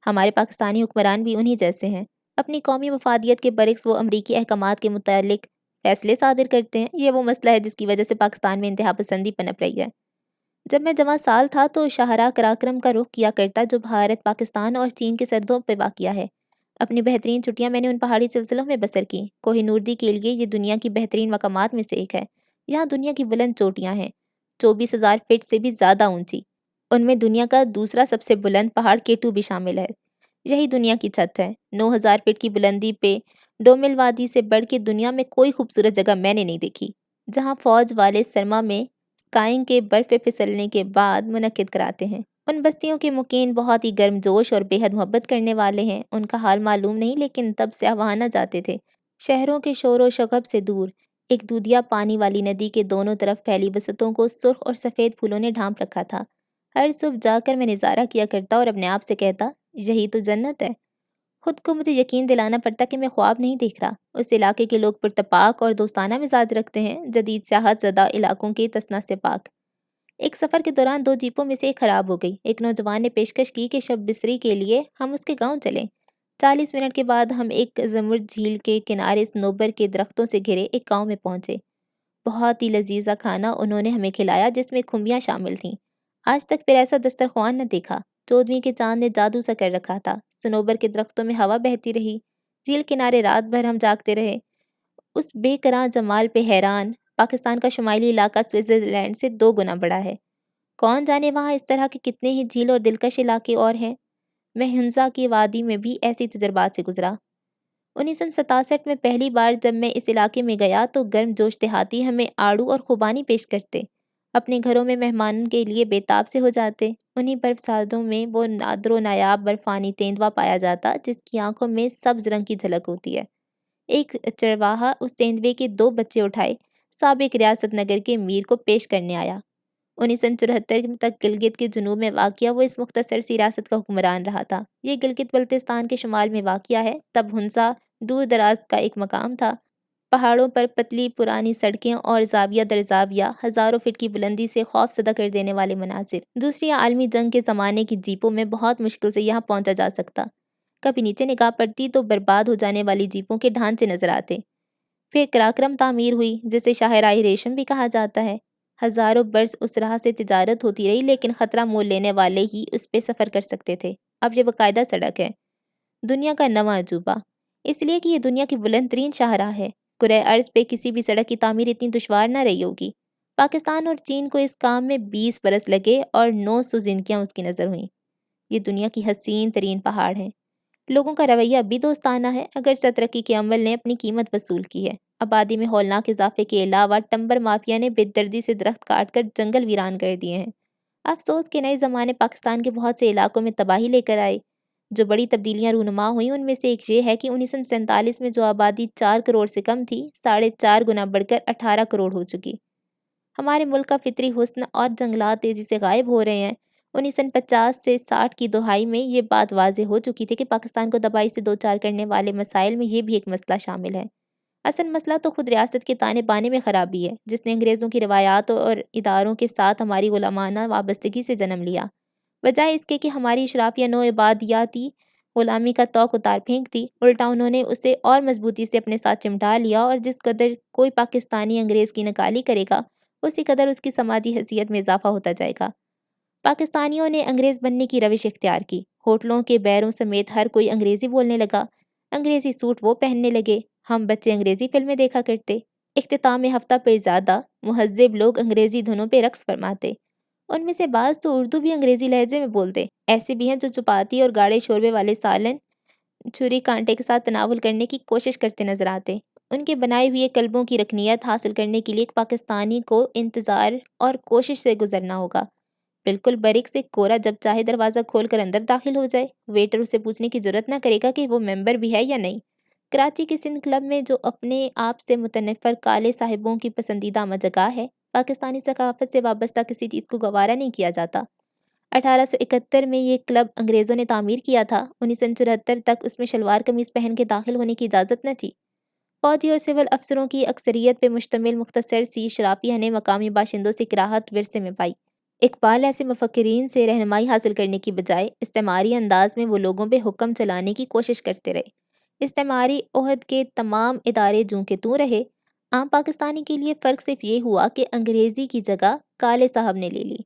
ہمارے پاکستانی حکمران بھی انہی جیسے ہیں۔ اپنی قومی مفادیت کے برعکس وہ امریکی احکامات کے متعلق فیصلے صادر کرتے ہیں۔ یہ وہ مسئلہ ہے جس کی وجہ سے پاکستان میں انتہا پسندی پنپ رہی ہے۔ جب میں جوان سال تھا تو شاہراہ قراقرم کا رخ کیا کرتا جو بھارت، پاکستان اور چین کی سرحدوں پہ واقع ہے۔ اپنی بہترین چھٹیاں میں نے ان پہاڑی سلسلوں میں بسر کی۔ کوہ نوردی کے لیے یہ دنیا کی بہترین مقامات میں سے ایک ہے۔ یہاں دنیا کی بلند چوٹیاں ہیں، 24,000 فٹ سے بھی زیادہ اونچی۔ ان میں دنیا کا دوسرا سب سے بلند پہاڑ کیٹو بھی شامل ہے۔ یہی دنیا کی چھت ہے۔ 9,000 فٹ کی بلندی پہ ڈومل وادی سے بڑھ کے دنیا میں کوئی خوبصورت جگہ میں نے نہیں دیکھی، جہاں فوج والے سرما میں اسکائنگ کے برف پہ پھسلنے کے بعد منعقد کراتے ہیں۔ ان بستیوں کے مکین بہت ہی گرم جوش اور بے حد محبت کرنے والے ہیں۔ ان کا حال معلوم نہیں لیکن تب سے وہاں نہ جاتے تھے۔ شہروں کے شور و شغب سے دور ایک دودھیا پانی والی ندی کے دونوں طرف پھیلی وسطوں کو سرخ اور سفید پھولوں نے ڈھانپ رکھا تھا۔ ہر صبح جا کر میں نظارہ کیا کرتا اور اپنے آپ سے کہتا، یہی تو جنت ہے۔ خود کو مجھے یقین دلانا پڑتا کہ میں خواب نہیں دیکھ رہا۔ اس علاقے کے لوگ پرتپاک اور دوستانہ مزاج رکھتے ہیں، جدید سیاحت زدہ علاقوں کے تسنہ سے پاک۔ ایک سفر کے دوران 2 جیپوں میں سے ایک خراب ہو گئی۔ ایک نوجوان نے پیشکش کی کہ شب بسری کے لیے ہم اس کے گاؤں چلیں۔ 40 منٹ کے بعد ہم ایک زمرد جھیل کے کنارے صنوبر کے درختوں سے گھرے ایک گاؤں میں پہنچے۔ بہت ہی لذیذ کھانا انہوں نے ہمیں کھلایا جس میں کھمبیاں شامل تھیں۔ آج تک پھر ایسا دسترخوان نہ دیکھا۔ 14ویں کے چاند نے جادو سا کر رکھا تھا۔ صنوبر کے درختوں میں ہوا بہتی رہی۔ جھیل کنارے رات بھر ہم جاگتے رہے، اس بے قرار جمال پہ حیران۔ پاکستان کا شمالی علاقہ سوئٹزرلینڈ سے 2 گنا بڑا ہے۔ کون جانے وہاں اس طرح کے کتنے ہی جھیل اور دلکش علاقے اور ہیں۔ میں ہنزا کی وادی میں بھی ایسی تجربات سے گزرا۔ 1967 میں پہلی بار جب میں اس علاقے میں گیا تو گرم جوش دیہاتی ہمیں آڑو اور خوبانی پیش کرتے، اپنے گھروں میں مہمانوں کے لیے بےتاب سے ہو جاتے۔ انہی برف سادوں میں وہ نادر و نایاب برفانی تیندوا پایا جاتا جس کی آنکھوں میں سبز رنگ کی جھلک ہوتی ہے۔ ایک چرواہا اس تیندوے کے 2 بچے اٹھائے سابق ریاست نگر کے میر کو پیش کرنے آیا۔ 1974 تک گلگت کے جنوب میں واقع وہ اس مختصر سی ریاست کا حکمران رہا تھا۔ یہ گلگت بلتستان کے شمال میں واقع ہے۔ تب ہنسا دور دراز کا ایک مقام تھا۔ پہاڑوں پر پتلی پرانی سڑکیں اور زاویہ در زاویہ ہزاروں فٹ کی بلندی سے خوف زدہ کر دینے والے مناظر۔ دوسری عالمی جنگ کے زمانے کی جیپوں میں بہت مشکل سے یہاں پہنچا جا سکتا۔ کبھی نیچے نگاہ پڑتی تو برباد ہو جانے والی جیپوں کے ڈھانچے نظر آتے۔ پھر قراقرم تعمیر ہوئی جسے شاہراہ ریشم بھی کہا جاتا ہے۔ ہزاروں برس اس راہ سے تجارت ہوتی رہی لیکن خطرہ مول لینے والے ہی اس پہ سفر کر سکتے تھے۔ اب یہ باقاعدہ سڑک ہے، دنیا کا نواں عجوبہ، اس لیے کہ یہ دنیا کی بلند ترین شاہراہ ہے۔ کرۂ ارض پہ کسی بھی سڑک کی تعمیر اتنی دشوار نہ رہی ہوگی۔ پاکستان اور چین کو اس کام میں 20 برس لگے اور 900 زندگیاں اس کی نظر ہوئیں۔ یہ دنیا کی حسین ترین پہاڑ ہیں۔ لوگوں کا رویہ اب بھی دوستانہ ہے اگرچہ ترقی کے عمل نے اپنی قیمت وصول کی ہے۔ آبادی میں ہولناک اضافے کے علاوہ ٹمبر مافیا نے بے دردی سے درخت کاٹ کر جنگل ویران کر دیے ہیں۔ افسوس کہ نئے زمانے پاکستان کے بہت سے علاقوں میں تباہی لے کر آئے۔ جو بڑی تبدیلیاں رونما ہوئیں ان میں سے ایک یہ ہے کہ 1947 میں جو آبادی 4 کروڑ سے کم تھی 4.5 گنا بڑھ کر 18 کروڑ ہو چکی۔ ہمارے ملک کا فطری حسن اور جنگلات تیزی سے غائب ہو رہے ہیں۔ 1950 سے 60 کی دہائی میں یہ بات واضح ہو چکی تھی کہ پاکستان کو تباہی سے دوچار کرنے والے مسائل میں یہ بھی ایک مسئلہ شامل ہے۔ اصل مسئلہ تو خود ریاست کے تانے بانے میں خرابی ہے جس نے انگریزوں کی روایات اور اداروں کے ساتھ ہماری غلامانہ وابستگی سے جنم لیا۔ بجائے اس کے کہ ہماری اشرافیہ نو عبادیاتی غلامی کا توق اتار پھینک دی، الٹا انہوں نے اسے اور مضبوطی سے اپنے ساتھ چمٹا لیا اور جس قدر کوئی پاکستانی انگریز کی نکالی کرے گا اسی قدر اس کی سماجی حیثیت میں اضافہ ہوتا جائے گا۔ پاکستانیوں نے انگریز بننے کی روش اختیار کی۔ ہوٹلوں کے بیروں سمیت ہر کوئی انگریزی بولنے لگا۔ انگریزی سوٹ وہ پہننے لگے۔ ہم بچے انگریزی فلمیں دیکھا کرتے۔ اختتام ہفتہ پر زیادہ مہذب لوگ انگریزی دھنوں پہ رقص فرماتے، ان میں سے بعض تو اردو بھی انگریزی لہجے میں بولتے، ایسے بھی ہیں جو چپاتی اور گاڑے شوربے والے سالن چھری کانٹے کے ساتھ تناول کرنے کی کوشش کرتے نظر آتے۔ ان کے بنائے ہوئے کلبوں کی رکنیت حاصل کرنے کے لیے ایک پاکستانی کو انتظار اور کوشش سے گزرنا ہوگا۔ بالکل برک سے کورا جب چاہے دروازہ کھول کر اندر داخل ہو جائے، ویٹر اسے پوچھنے کی جرات نہ کرے گا کہ وہ ممبر بھی ہے یا نہیں۔ کراچی کے سندھ کلب میں جو اپنے آپ سے متنفر کالے صاحبوں کی پسندیدہ جگہ ہے، پاکستانی ثقافت سے وابستہ کسی چیز کو گوارا نہیں کیا جاتا۔ 1871 میں یہ کلب انگریزوں نے تعمیر کیا تھا، 1974 تک اس میں شلوار قمیض پہن کے داخل ہونے کی اجازت نہ تھی۔ فوجی اور سول افسروں کی اکثریت پہ مشتمل مختصر سی شرافیہ نے مقامی باشندوں سے کراہت ورثے میں پائی۔ اقبال ایسے مفکرین سے رہنمائی حاصل کرنے کی بجائے استعماری انداز میں وہ لوگوں پہ حکم چلانے کی کوشش کرتے رہے۔ استعماری عہد کے تمام ادارے جوں کے توں رہے۔ عام پاکستانی کے لیے فرق صرف یہ ہوا کہ انگریزی کی جگہ کالے صاحب نے لے لی۔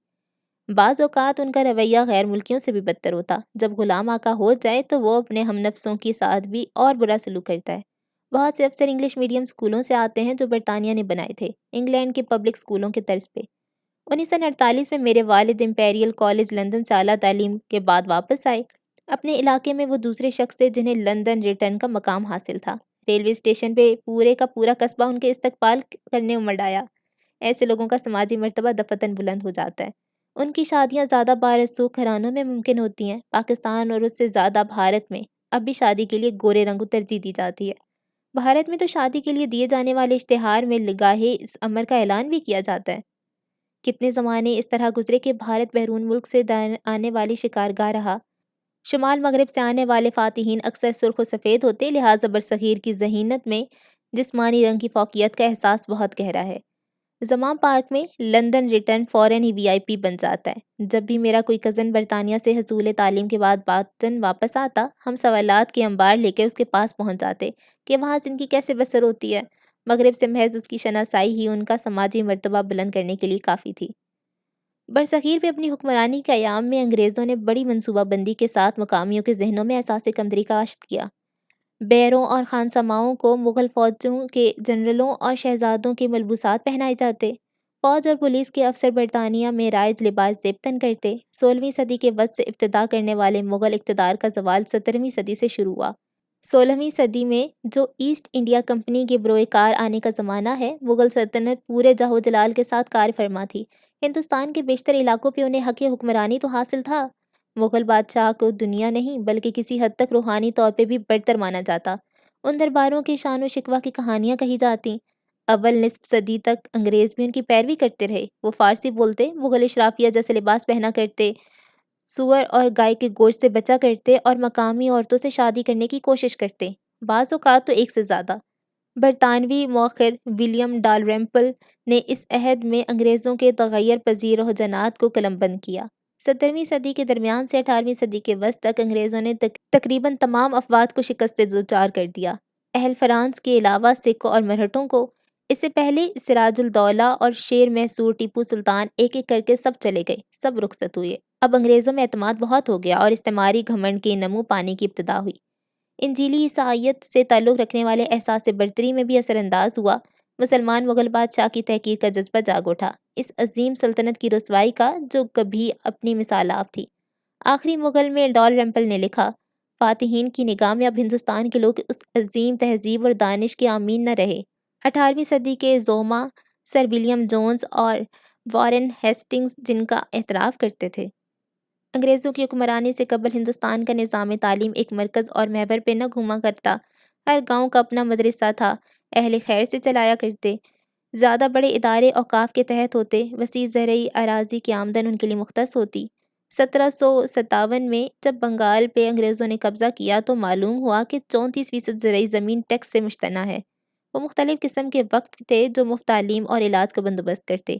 بعض اوقات ان کا رویہ غیر ملکیوں سے بھی بدتر ہوتا، جب غلام آقا ہو جائے تو وہ اپنے ہم نفسوں کے ساتھ بھی اور برا سلوک کرتا ہے۔ بہت سے افسر انگلش میڈیم اسکولوں سے آتے ہیں جو برطانیہ نے بنائے تھے، انگلینڈ کے پبلک اسکولوں کے طرز پہ۔ 1948 میں میرے والد امپیریل کالج لندن سے اعلیٰ تعلیم کے بعد واپس آئے۔ اپنے علاقے میں وہ دوسرے شخص تھے جنہیں لندن ریٹرن کا مقام حاصل تھا۔ ریلوے اسٹیشن پہ پورے کا پورا قصبہ ان کے استقبال کرنے امڑ آیا۔ ایسے لوگوں کا سماجی مرتبہ دفتن بلند ہو جاتا ہے۔ ان کی شادیاں زیادہ بارسوخ گھرانوں میں ممکن ہوتی ہیں۔ پاکستان اور اس سے زیادہ بھارت میں اب بھی شادی کے لیے گورے رنگ کو ترجیح دی جاتی ہے۔ بھارت میں تو شادی کے لیے دیے جانے والے اشتہار میں لگاہے اس امر کا اعلان بھی کیا جاتا ہے۔ کتنے زمانے اس طرح گزرے کہ بھارت بیرون ملک سے آنے والی شکارگاہ رہا۔ شمال مغرب سے آنے والے فاتحین اکثر سرخ و سفید ہوتے، لہٰذا برصغیر کی ذہینت میں جسمانی رنگ کی فوقیت کا احساس بہت گہرا ہے۔ زمان پارک میں لندن ریٹرن فوراً ہی وی آئی پی بن جاتا ہے۔ جب بھی میرا کوئی کزن برطانیہ سے حصول تعلیم کے بعد باطن واپس آتا، ہم سوالات کے انبار لے کے اس کے پاس پہنچ جاتے کہ وہاں زندگی کیسے بسر ہوتی ہے۔ مغرب سے محض اس کی شناسائی ہی ان کا سماجی مرتبہ بلند کرنے کے لیے کافی تھی۔ برصغیر پہ اپنی حکمرانی کے ایام میں انگریزوں نے بڑی منصوبہ بندی کے ساتھ مقامیوں کے ذہنوں میں احساس کمتری کا کاشت کیا۔ بیروں اور خانسماؤں کو مغل فوجوں کے جنرلوں اور شہزادوں کے ملبوسات پہنائے جاتے۔ فوج اور پولیس کے افسر برطانیہ میں رائج لباس زیبتن کرتے۔ 16ویں صدی کے وسط سے ابتدا کرنے والے مغل اقتدار کا زوال 17ویں صدی سے شروع ہوا۔ 16ویں صدی میں جو ایسٹ انڈیا کمپنی کے بروئے کار آنے کا زمانہ ہے، مغل سلطنت پورے جاہ و جلال کے ساتھ کار فرما تھی۔ ہندوستان کے بیشتر علاقوں پہ انہیں حق حکمرانی تو حاصل تھا۔ مغل بادشاہ کو دنیا نہیں بلکہ کسی حد تک روحانی طور پہ بھی برتر مانا جاتا۔ ان درباروں کی شان و شکوہ کی کہانیاں کہی جاتی۔ اول نصف صدی تک انگریز بھی ان کی پیروی کرتے رہے۔ وہ فارسی بولتے، مغل اشرافیہ جیسے لباس پہنا کرتے، سور اور گائے کے گوشت سے بچا کرتے اور مقامی عورتوں سے شادی کرنے کی کوشش کرتے، بعض اوقات تو ایک سے زیادہ۔ برطانوی مؤرخ ولیم ڈالرمپل نے اس عہد میں انگریزوں کے تغیر پذیر رجحانات کو قلم بند کیا۔ 17ویں صدی کے درمیان سے 18ویں صدی کے وسط تک انگریزوں نے تقریباً تمام افواج کو شکست دوچار کر دیا۔ اہل فرانس کے علاوہ سکھوں اور مرہٹوں کو۔ اس سے پہلے سراج الدولہ اور شیر محصور ٹیپو سلطان ایک ایک کر کے سب چلے گئے، سب رخصت ہوئے۔ اب انگریزوں میں اعتماد بہت ہو گیا اور استعماری گھمنڈ کے نمو پانے کی ابتدا ہوئی۔ انجیلی عیسائیت سے تعلق رکھنے والے احساس برتری میں بھی اثر انداز ہوا۔ مسلمان مغل بادشاہ کی تحقیر کا جذبہ جاگ اٹھا، اس عظیم سلطنت کی رسوائی کا جو کبھی اپنی مثال آپ تھی۔ آخری مغل میں ڈالرمپل نے لکھا، فاتحین کی نگاہ میں اب ہندوستان کے لوگ اس عظیم تہذیب اور دانش کے عامین نہ رہے۔ 18ویں صدی کے زعما سر ولیم جونز اور وارن ہیسٹنگز جن کا اعتراف کرتے تھے۔ انگریزوں کی حکمرانی سے قبل ہندوستان کا نظام تعلیم ایک مرکز اور محور پہ نہ گھوما کرتا۔ ہر گاؤں کا اپنا مدرسہ تھا، اہل خیر سے چلایا کرتے۔ زیادہ بڑے ادارے اوقاف کے تحت ہوتے، وسیع زرعی اراضی کی آمدن ان کے لیے مختص ہوتی۔ 1757 میں جب بنگال پہ انگریزوں نے قبضہ کیا تو معلوم ہوا کہ 34% زرعی زمین ٹیکس سے مشتنہ ہے۔ وہ مختلف قسم کے وقف تھے جو مفت تعلیم اور علاج کا بندوبست کرتے۔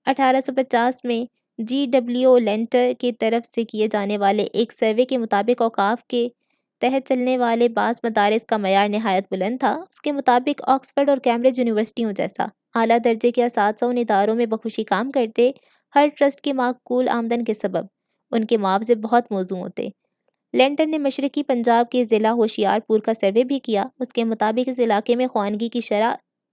1850 میں جی ڈبلیو لینٹر کی طرف سے کیے جانے والے ایک سروے کے مطابق اوقاف کے تحت چلنے والے بعض مدارس کا معیار نہایت بلند تھا۔ اس کے مطابق آکسفورڈ اور کیمبرج یونیورسٹیوں جیسا اعلیٰ درجے کے اساتذہ ان اداروں میں بخوشی کام کرتے، ہر ٹرسٹ کی معقول آمدن کے سبب۔ ان کے معاوضے بہت موزوں ہوتے۔ لینٹر نے مشرقی پنجاب کے ضلع ہوشیار پور کا سروے بھی کیا۔ اس کے مطابق اس علاقے میں خواندگی کی شرح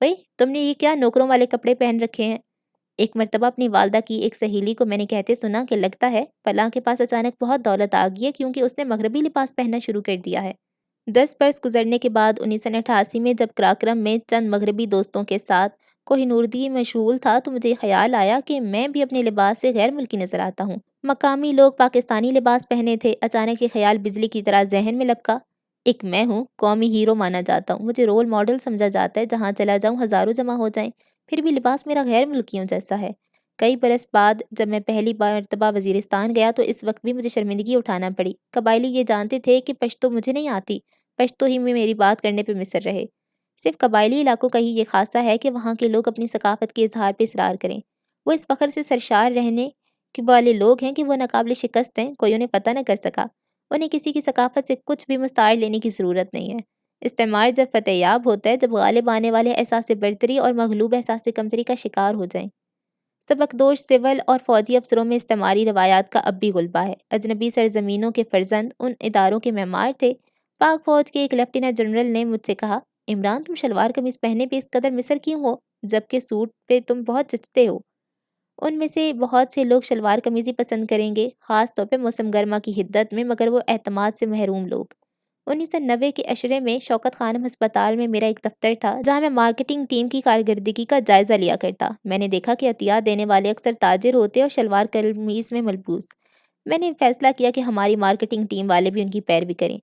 بھئی تم نے یہ کیا نوکروں والے کپڑے پہن رکھے ہیں؟ ایک مرتبہ اپنی والدہ کی ایک سہیلی کو میں نے کہتے سنا کہ لگتا ہے فلاں کے پاس اچانک بہت دولت آ گئی ہے کیونکہ اس نے مغربی لباس پہننا شروع کر دیا ہے۔ 10 برس گزرنے کے بعد 1988 میں جب کراکرم میں چند مغربی دوستوں کے ساتھ کوہ نوردی مشغول تھا تو مجھے خیال آیا کہ میں بھی اپنے لباس سے غیر ملکی نظر آتا ہوں۔ مقامی لوگ پاکستانی لباس پہنے تھے، اچانک یہ خیال بجلی کی طرح ذہن میں لپکا۔ ایک میں ہوں، قومی ہیرو مانا جاتا ہوں، مجھے رول ماڈل سمجھا جاتا ہے، جہاں چلا جاؤں ہزاروں جمع ہو جائیں، پھر بھی لباس میرا غیر ملکیوں جیسا ہے۔ کئی برس بعد جب میں پہلی مرتبہ وزیرستان گیا تو اس وقت بھی مجھے شرمندگی اٹھانا پڑی۔ قبائلی یہ جانتے تھے کہ پشتو مجھے نہیں آتی، پشتو ہی میں میری بات کرنے پہ مصر رہے۔ صرف قبائلی علاقوں کا ہی یہ خاصہ ہے کہ وہاں کے لوگ اپنی ثقافت کے اظہار پہ اصرار کریں۔ وہ اس فخر سے سرشار رہنے کے والے لوگ ہیں کہ وہ ناقابل شکست ہیں، کوئی انہیں فتح نہ کر سکا۔ انہیں کسی کی ثقافت سے کچھ بھی مستعار لینے کی ضرورت نہیں ہے۔ استعمار جب فتح یاب ہوتا ہے، جب غالب آنے والے احساس برتری اور مغلوب احساس کمتری کا شکار ہو جائیں۔ سبکدوش سول اور فوجی افسروں میں استعماری روایات کا اب بھی غلبہ ہے۔ اجنبی سرزمینوں کے فرزند ان اداروں کے معمار تھے۔ پاک فوج کے ایک لیفٹیننٹ جنرل نے مجھ سے کہا، عمران تم شلوار قمیض پہنے پہ اس قدر مصر کیوں ہو جبکہ سوٹ پہ تم بہت جچتے ہو؟ ان میں سے بہت سے لوگ شلوار قمیض ہی پسند کریں گے، خاص طور پہ موسم گرما کی حدت میں، مگر وہ اعتماد سے محروم لوگ۔ 1990 کے عشرے میں شوکت خانم ہسپتال میں میرا ایک دفتر تھا جہاں میں مارکیٹنگ ٹیم کی کارکردگی کا جائزہ لیا کرتا۔ میں نے دیکھا کہ عطیات دینے والے اکثر تاجر ہوتے اور شلوار قمیض میں ملبوس۔ میں نے فیصلہ کیا کہ ہماری مارکیٹنگ ٹیم والے بھی ان کی پیروی کریں۔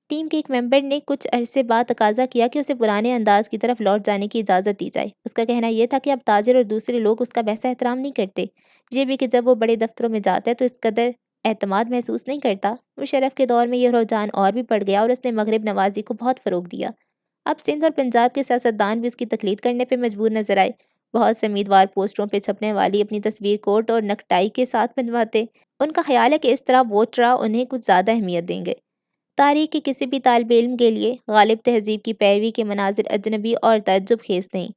ٹیم کے ایک ممبر نے کچھ عرصے بعد تقاضا کیا کہ اسے پرانے انداز کی طرف لوٹ جانے کی اجازت دی جائے۔ اس کا کہنا یہ تھا کہ اب تاجر اور دوسرے لوگ اس کا ویسا احترام نہیں کرتے، یہ بھی کہ جب وہ بڑے دفتروں میں جاتا ہے تو اس قدر اعتماد محسوس نہیں کرتا۔ مشرف کے دور میں یہ رجحان اور بھی بڑھ گیا اور اس نے مغرب نوازی کو بہت فروغ دیا۔ اب سندھ اور پنجاب کے سیاستدان بھی اس کی تقلید کرنے پہ مجبور نظر آئے۔ بہت سے امیدوار پوسٹروں پہ چھپنے والی اپنی تصویر کوٹ اور نک ٹائی کے ساتھ بنواتے۔ ان کا خیال ہے کہ اس طرح ووٹرا انہیں کچھ زیادہ اہمیت دیں گے۔ تاریخ کے کسی بھی طالب علم کے لیے غالب تہذیب کی پیروی کے مناظر اجنبی اور تعجب خیز نہیں۔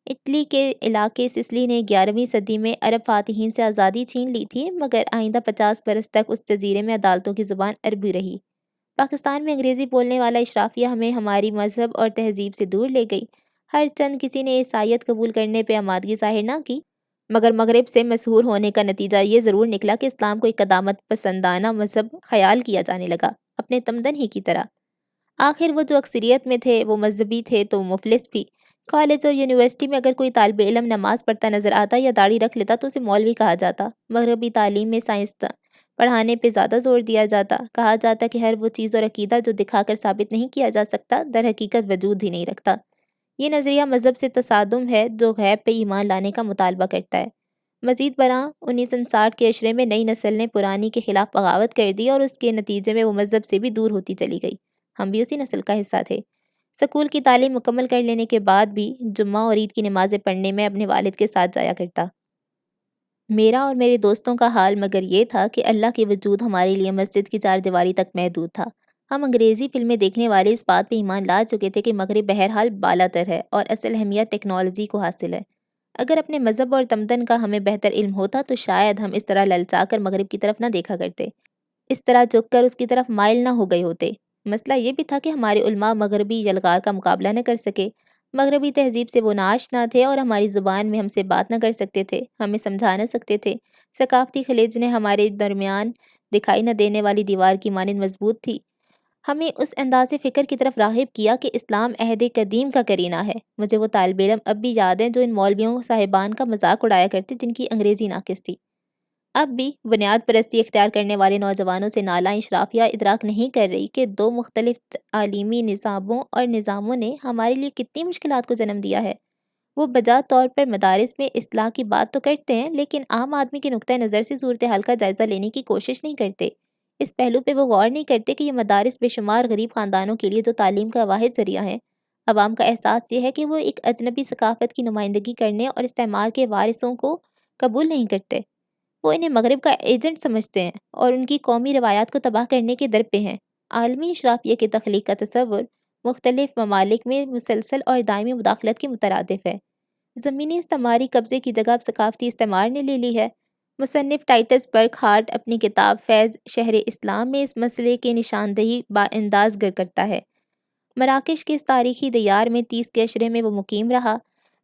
اٹلی کے علاقے سسلی نے 11ویں صدی میں عرب فاتحین سے آزادی چھین لی تھی، مگر آئندہ 50 برس تک اس جزیرے میں عدالتوں کی زبان عربی رہی۔ پاکستان میں انگریزی بولنے والا اشرافیہ ہمیں ہماری مذہب اور تہذیب سے دور لے گئی۔ ہر چند کسی نے عیسائیت قبول کرنے پہ آمادگی ظاہر نہ کی، مگر مغرب سے مسحور ہونے کا نتیجہ یہ ضرور نکلا کہ اسلام کو ایک قدامت پسندانہ مذہب خیال کیا جانے لگا، اپنے تمدن ہی کی طرح۔ آخر وہ جو اکثریت میں تھے وہ مذہبی تھے تو مفلس بھی۔ کالج اور یونیورسٹی میں اگر کوئی طالب علم نماز پڑھتا نظر آتا یا داڑھی رکھ لیتا تو اسے مولوی کہا جاتا۔ مغربی تعلیم میں سائنس پڑھانے پہ زیادہ زور دیا جاتا۔ کہا جاتا کہ ہر وہ چیز اور عقیدہ جو دکھا کر ثابت نہیں کیا جا سکتا در حقیقت وجود ہی نہیں رکھتا۔ یہ نظریہ مذہب سے تصادم ہے جو غیب پہ ایمان لانے کا مطالبہ کرتا ہے۔ مزید برآں 1960 کے عشرے میں نئی نسل نے پرانی کے خلاف بغاوت کر دی اور اس کے نتیجے میں وہ مذہب سے بھی دور ہوتی چلی گئی۔ ہم بھی اسی نسل کا حصہ تھے۔ سکول کی تعلیم مکمل کر لینے کے بعد بھی جمعہ اور عید کی نمازیں پڑھنے میں اپنے والد کے ساتھ جایا کرتا۔ میرا اور میرے دوستوں کا حال مگر یہ تھا کہ اللہ کے وجود ہمارے لیے مسجد کی چار دیواری تک محدود تھا۔ ہم انگریزی فلمیں دیکھنے والے اس بات پہ ایمان لا چکے تھے کہ مغرب بہرحال بالا تر ہے اور اصل اہمیت ٹیکنالوجی کو حاصل ہے۔ اگر اپنے مذہب اور تمدن کا ہمیں بہتر علم ہوتا تو شاید ہم اس طرح للچا کر مغرب کی طرف نہ دیکھا کرتے، اس طرح جھک کر اس کی طرف مائل نہ ہو گئے ہوتے۔ مسئلہ یہ بھی تھا کہ ہمارے علماء مغربی یلغار کا مقابلہ نہ کر سکے۔ مغربی تہذیب سے وہ ناآشنا تھے اور ہماری زبان میں ہم سے بات نہ کر سکتے تھے، ہمیں سمجھا نہ سکتے تھے۔ ثقافتی خلیج نے ہمارے درمیان دکھائی نہ دینے والی دیوار کی مانند مضبوط تھی۔ ہمیں اس انداز فکر کی طرف راغب کیا کہ اسلام عہد قدیم کا کرینہ ہے۔ مجھے وہ طالب علم اب بھی یاد ہیں جو ان مولویوں صاحبان کا مذاق اڑایا کرتے جن کی انگریزی ناقص تھی۔ اب بھی بنیاد پرستی اختیار کرنے والے نوجوانوں سے نالاں اشرافیہ ادراک نہیں کر رہی کہ دو مختلف تعلیمی نصابوں اور نظاموں نے ہمارے لیے کتنی مشکلات کو جنم دیا ہے۔ وہ بجا طور پر مدارس میں اصلاح کی بات تو کرتے ہیں لیکن عام آدمی کے نقطۂ نظر سے صورتحال کا جائزہ لینے کی کوشش نہیں کرتے۔ اس پہلو پہ وہ غور نہیں کرتے کہ یہ مدارس بے شمار غریب خاندانوں کے لیے جو تعلیم کا واحد ذریعہ ہیں۔ عوام کا احساس یہ ہے کہ وہ ایک اجنبی ثقافت کی نمائندگی کرنے اور استعمار کے وارثوں کو قبول نہیں کرتے۔ وہ انہیں مغرب کا ایجنٹ سمجھتے ہیں اور ان کی قومی روایات کو تباہ کرنے کے در پہ ہیں۔ عالمی اشرافیہ کی تخلیق کا تصور مختلف ممالک میں مسلسل اور دائمی مداخلت کے مترادف ہے۔ زمینی استعماری قبضے کی جگہ اب ثقافتی استعمار نے لے لی ہے۔ مصنف ٹائٹس برک ہارٹ اپنی کتاب فیض شہر اسلام میں اس مسئلے کے نشاندہی باانداز گر کرتا ہے۔ مراکش کے اس تاریخی دیار میں 30 کے عشرے میں وہ مقیم رہا۔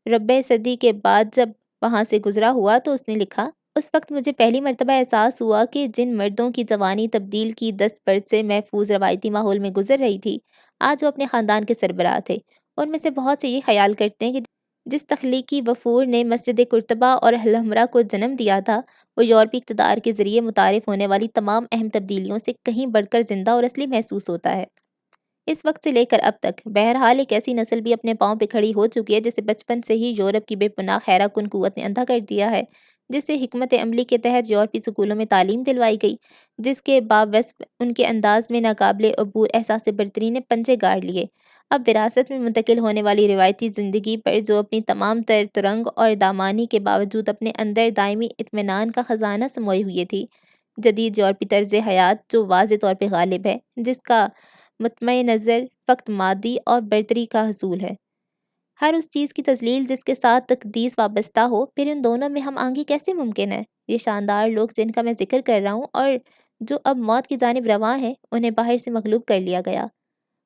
ربع صدی کے بعد جب وہاں سے گزرا ہوا تو اس نے لکھا، اس وقت مجھے پہلی مرتبہ احساس ہوا کہ جن مردوں کی جوانی تبدیل کی دست برد سے محفوظ روایتی ماحول میں گزر رہی تھی، آج وہ اپنے خاندان کے سربراہ تھے۔ ان میں سے بہت سے یہ خیال کرتے ہیں کہ جس تخلیقی وفور نے مسجد قرطبہ اور الحمرا کو جنم دیا تھا، وہ یورپی اقتدار کے ذریعے متعارف ہونے والی تمام اہم تبدیلیوں سے کہیں بڑھ کر زندہ اور اصلی محسوس ہوتا ہے۔ اس وقت سے لے کر اب تک بہرحال ایک ایسی نسل بھی اپنے پاؤں پہ کھڑی ہو چکی ہے جسے بچپن سے ہی یورپ کی بے پناہ خیرہ کن قوت نے اندھا کر دیا ہے، جسے حکمت عملی کے تحت یورپی سکولوں میں تعلیم دلوائی گئی، جس کے باوصف ان کے انداز میں ناقابل عبور احساس برتری نے پنجے گاڑ لیے۔ اب وراثت میں منتقل ہونے والی روایتی زندگی پر جو اپنی تمام تر ترنگ اور دامانی کے باوجود اپنے اندر دائمی اطمینان کا خزانہ سموئے ہوئے تھی، جدید یورپی طرز حیات جو واضح طور پہ غالب ہے، جس کا مطمع نظر فقط مادی اور برتری کا حصول ہے، ہر اس چیز کی تذلیل جس کے ساتھ تقدیس وابستہ ہو، پھر ان دونوں میں ہم آہنگی کیسے ممکن ہے؟ یہ شاندار لوگ جن کا میں ذکر کر رہا ہوں اور جو اب موت کی جانب رواں ہیں، انہیں باہر سے مغلوب کر لیا گیا،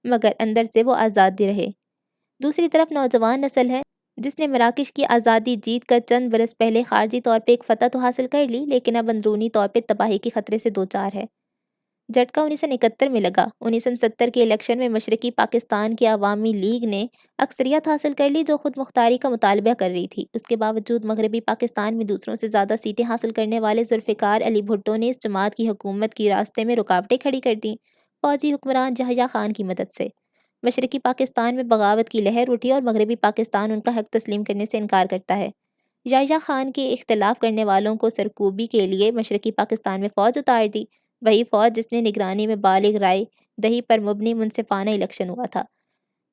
مگر اندر سے وہ آزاد رہے۔ دوسری طرف نوجوان نسل ہے جس نے مراکش کی آزادی جیت کر چند برس پہلے خارجی طور پہ ایک فتح تو حاصل کر لی، لیکن اب اندرونی طور پہ تباہی کے خطرے سے دوچار ہے۔ جھٹکا 1971 میں لگا۔ 1970 کے الیکشن میں مشرقی پاکستان کی عوامی لیگ نے اکثریت حاصل کر لی جو خود مختاری کا مطالبہ کر رہی تھی۔ اس کے باوجود مغربی پاکستان میں دوسروں سے زیادہ سیٹیں حاصل کرنے والے ذوالفقار علی بھٹو نے اس جماعت کی حکومت کی راستے میں رکاوٹیں کھڑی کر دیں، فوجی حکمران یحییٰ خان کی مدد سے۔ مشرقی پاکستان میں بغاوت کی لہر اٹھی اور مغربی پاکستان ان کا حق تسلیم کرنے سے انکار کرتا ہے۔ یحییٰ خان کے اختلاف کرنے والوں کو سرکوبی کے لیے مشرقی پاکستان میں فوج اتار دی، وہی فوج جس نے نگرانی میں بالغ رائے دہی پر مبنی منصفانہ الیکشن ہوا تھا۔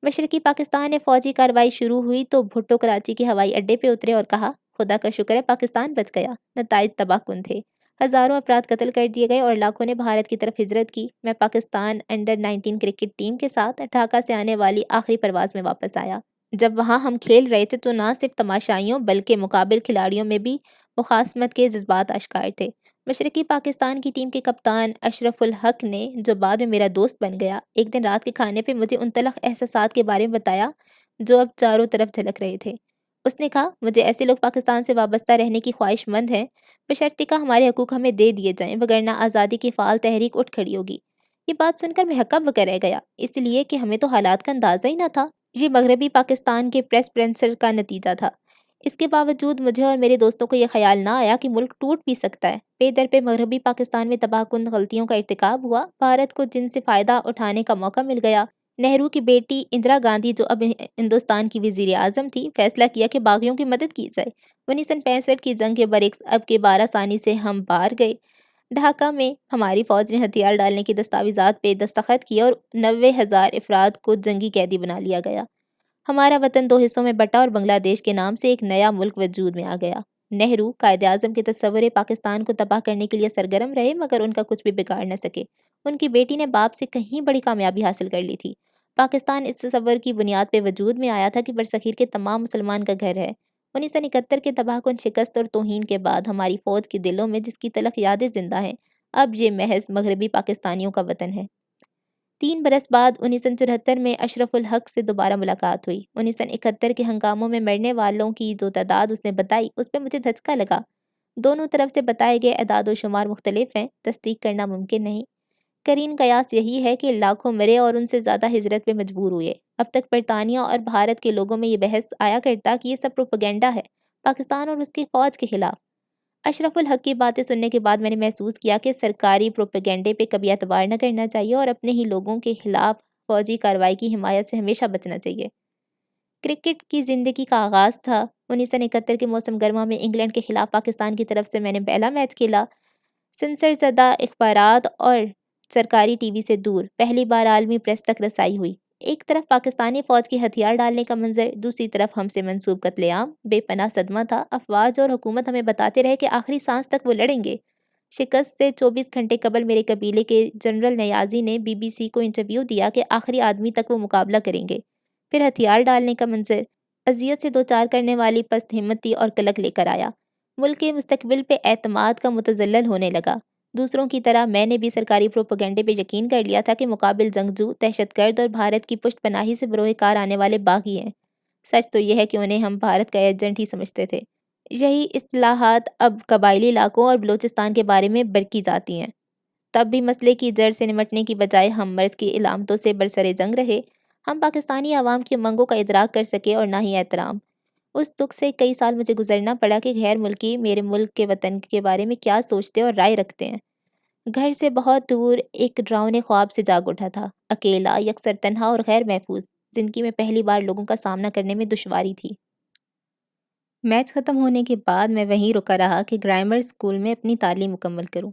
مشرقی پاکستان میں فوجی کارروائی شروع ہوئی تو بھٹو کراچی کے ہوائی اڈے پہ اترے اور کہا، خدا کا شکر ہے پاکستان بچ گیا۔ نتائج تباہ کن تھے، ہزاروں افراد قتل کر دیے گئے اور لاکھوں نے بھارت کی طرف ہجرت کی۔ میں پاکستان انڈر-19 کرکٹ ٹیم کے ساتھ ڈھاکہ سے آنے والی آخری پرواز میں واپس آیا۔ جب وہاں ہم کھیل رہے تھے تو نہ صرف تماشائیوں بلکہ مقابل کھلاڑیوں میں بھی مخاصمت کے جذبات آشکار تھے۔ مشرقی پاکستان کی ٹیم کے کپتان اشرف الحق نے، جو بعد میں میرا دوست بن گیا، ایک دن رات کے کھانے پہ مجھے ان تلخ احساسات کے بارے میں بتایا جو اب چاروں طرف جھلک رہے تھے۔ اس نے کہا، مجھے ایسے لوگ پاکستان سے وابستہ رہنے کی خواہش مند ہیں، بشرطیکہ کہ ہمارے حقوق ہمیں دے دیے جائیں، وگرنہ آزادی کی فعال تحریک اٹھ کھڑی ہوگی۔ یہ بات سن کر میں ہکا بکا رہ گیا، اس لیے کہ ہمیں تو حالات کا اندازہ ہی نہ تھا۔ یہ مغربی پاکستان کے پریس پرنسر کا نتیجہ تھا۔ اس کے باوجود مجھے اور میرے دوستوں کو یہ خیال نہ آیا کہ ملک ٹوٹ بھی سکتا ہے۔ پے در پہ مغربی پاکستان میں تباہ کن غلطیوں کا ارتکاب ہوا، بھارت کو جن سے فائدہ اٹھانے کا موقع مل گیا۔ نہرو کی بیٹی اندرا گاندھی جو اب ہندوستان کی وزیر اعظم تھی، فیصلہ کیا کہ باغیوں کی مدد کی جائے۔ 1965 کی جنگ کے برعکس اب کے 12 ثانی سے ہم باہر گئے۔ ڈھاکہ میں ہماری فوج نے ہتھیار ڈالنے کی دستاویزات پہ دستخط کیے اور 90,000 افراد کو جنگی قیدی بنا لیا گیا۔ ہمارا وطن دو حصوں میں بٹا اور بنگلہ دیش کے نام سے ایک نیا ملک وجود میں آ گیا۔ نہرو قائد اعظم کے تصور پاکستان کو تباہ کرنے کے لیے سرگرم رہے، مگر ان کا کچھ بھی بگاڑ نہ سکے۔ ان کی بیٹی نے باپ سے کہیں بڑی کامیابی حاصل کر لی تھی۔ پاکستان اس تصور کی بنیاد پہ وجود میں آیا تھا کہ برصغیر کے تمام مسلمان کا گھر ہے۔ 1971 کے تباہ کن شکست اور توہین کے بعد ہماری فوج کے دلوں میں جس کی تلخ یادیں زندہ ہیں، اب یہ محض مغربی پاکستانیوں کا وطن ہے۔ 3 برس بعد 1974 میں اشرف الحق سے دوبارہ ملاقات ہوئی۔ 1971 کے ہنگاموں میں مرنے والوں کی جو تعداد اس نے بتائی، اس پہ مجھے دھچکا لگا۔ دونوں طرف سے بتائے گئے اعداد و شمار مختلف ہیں، تصدیق کرنا ممکن نہیں۔ قرین قیاس یہی ہے کہ لاکھوں مرے اور ان سے زیادہ ہجرت پہ مجبور ہوئے۔ اب تک برطانیہ اور بھارت کے لوگوں میں یہ بحث آیا کرتا کہ یہ سب پروپیگنڈا ہے، پاکستان اور اس کی فوج کے خلاف۔ اشرف الحق کی باتیں سننے کے بعد میں نے محسوس کیا کہ سرکاری پروپیگنڈے پہ کبھی اعتبار نہ کرنا چاہیے اور اپنے ہی لوگوں کے خلاف فوجی کارروائی کی حمایت سے ہمیشہ بچنا چاہیے۔ کرکٹ کی زندگی کا آغاز تھا۔ 1971 کے موسم گرما میں انگلینڈ کے خلاف پاکستان کی طرف سے میں نے پہلا میچ کھیلا۔ سنسر زدہ اخبارات اور سرکاری ٹی وی سے دور پہلی بار عالمی پریس تک رسائی ہوئی۔ ایک طرف پاکستانی فوج کے ہتھیار ڈالنے کا منظر، دوسری طرف ہم سے منسوب قتل عام، بے پناہ صدمہ تھا۔ افواج اور حکومت ہمیں بتاتے رہے کہ آخری سانس تک وہ لڑیں گے۔ شکست سے 24 گھنٹے قبل میرے قبیلے کے جنرل نیازی نے BBC کو انٹرویو دیا کہ آخری آدمی تک وہ مقابلہ کریں گے۔ پھر ہتھیار ڈالنے کا منظر اذیت سے دوچار کرنے والی پست ہمتی اور کلک لے کر آیا۔ ملک کے مستقبل پہ اعتماد کا متزلزل ہونے لگا۔ دوسروں کی طرح میں نے بھی سرکاری پروپیگنڈے پہ یقین کر لیا تھا کہ مقابل جنگجو، دہشت گرد اور بھارت کی پشت پناہی سے بروئے کار آنے والے باغی ہیں۔ سچ تو یہ ہے کہ انہیں ہم بھارت کا ایجنٹ ہی سمجھتے تھے۔ یہی اصطلاحات اب قبائلی علاقوں اور بلوچستان کے بارے میں برکی جاتی ہیں۔ تب بھی مسئلے کی جڑ سے نمٹنے کی بجائے ہم مرض کی علامتوں سے برسر جنگ رہے۔ ہم پاکستانی عوام کی امنگوں کا ادراک کر سکے اور نہ ہی احترام۔ اس دکھ سے کئی سال مجھے گزرنا پڑا کہ غیر ملکی میرے ملک کے وطن کے بارے میں کیا سوچتے اور رائے رکھتے ہیں۔ گھر سے بہت دور ایک ڈراؤنے خواب سے جاگ اٹھا تھا، اکیلا، یکسر تنہا اور غیر محفوظ۔ زندگی میں پہلی بار لوگوں کا سامنا کرنے میں دشواری تھی۔ میچ ختم ہونے کے بعد میں وہیں رکا رہا کہ گرامر اسکول میں اپنی تعلیم مکمل کروں۔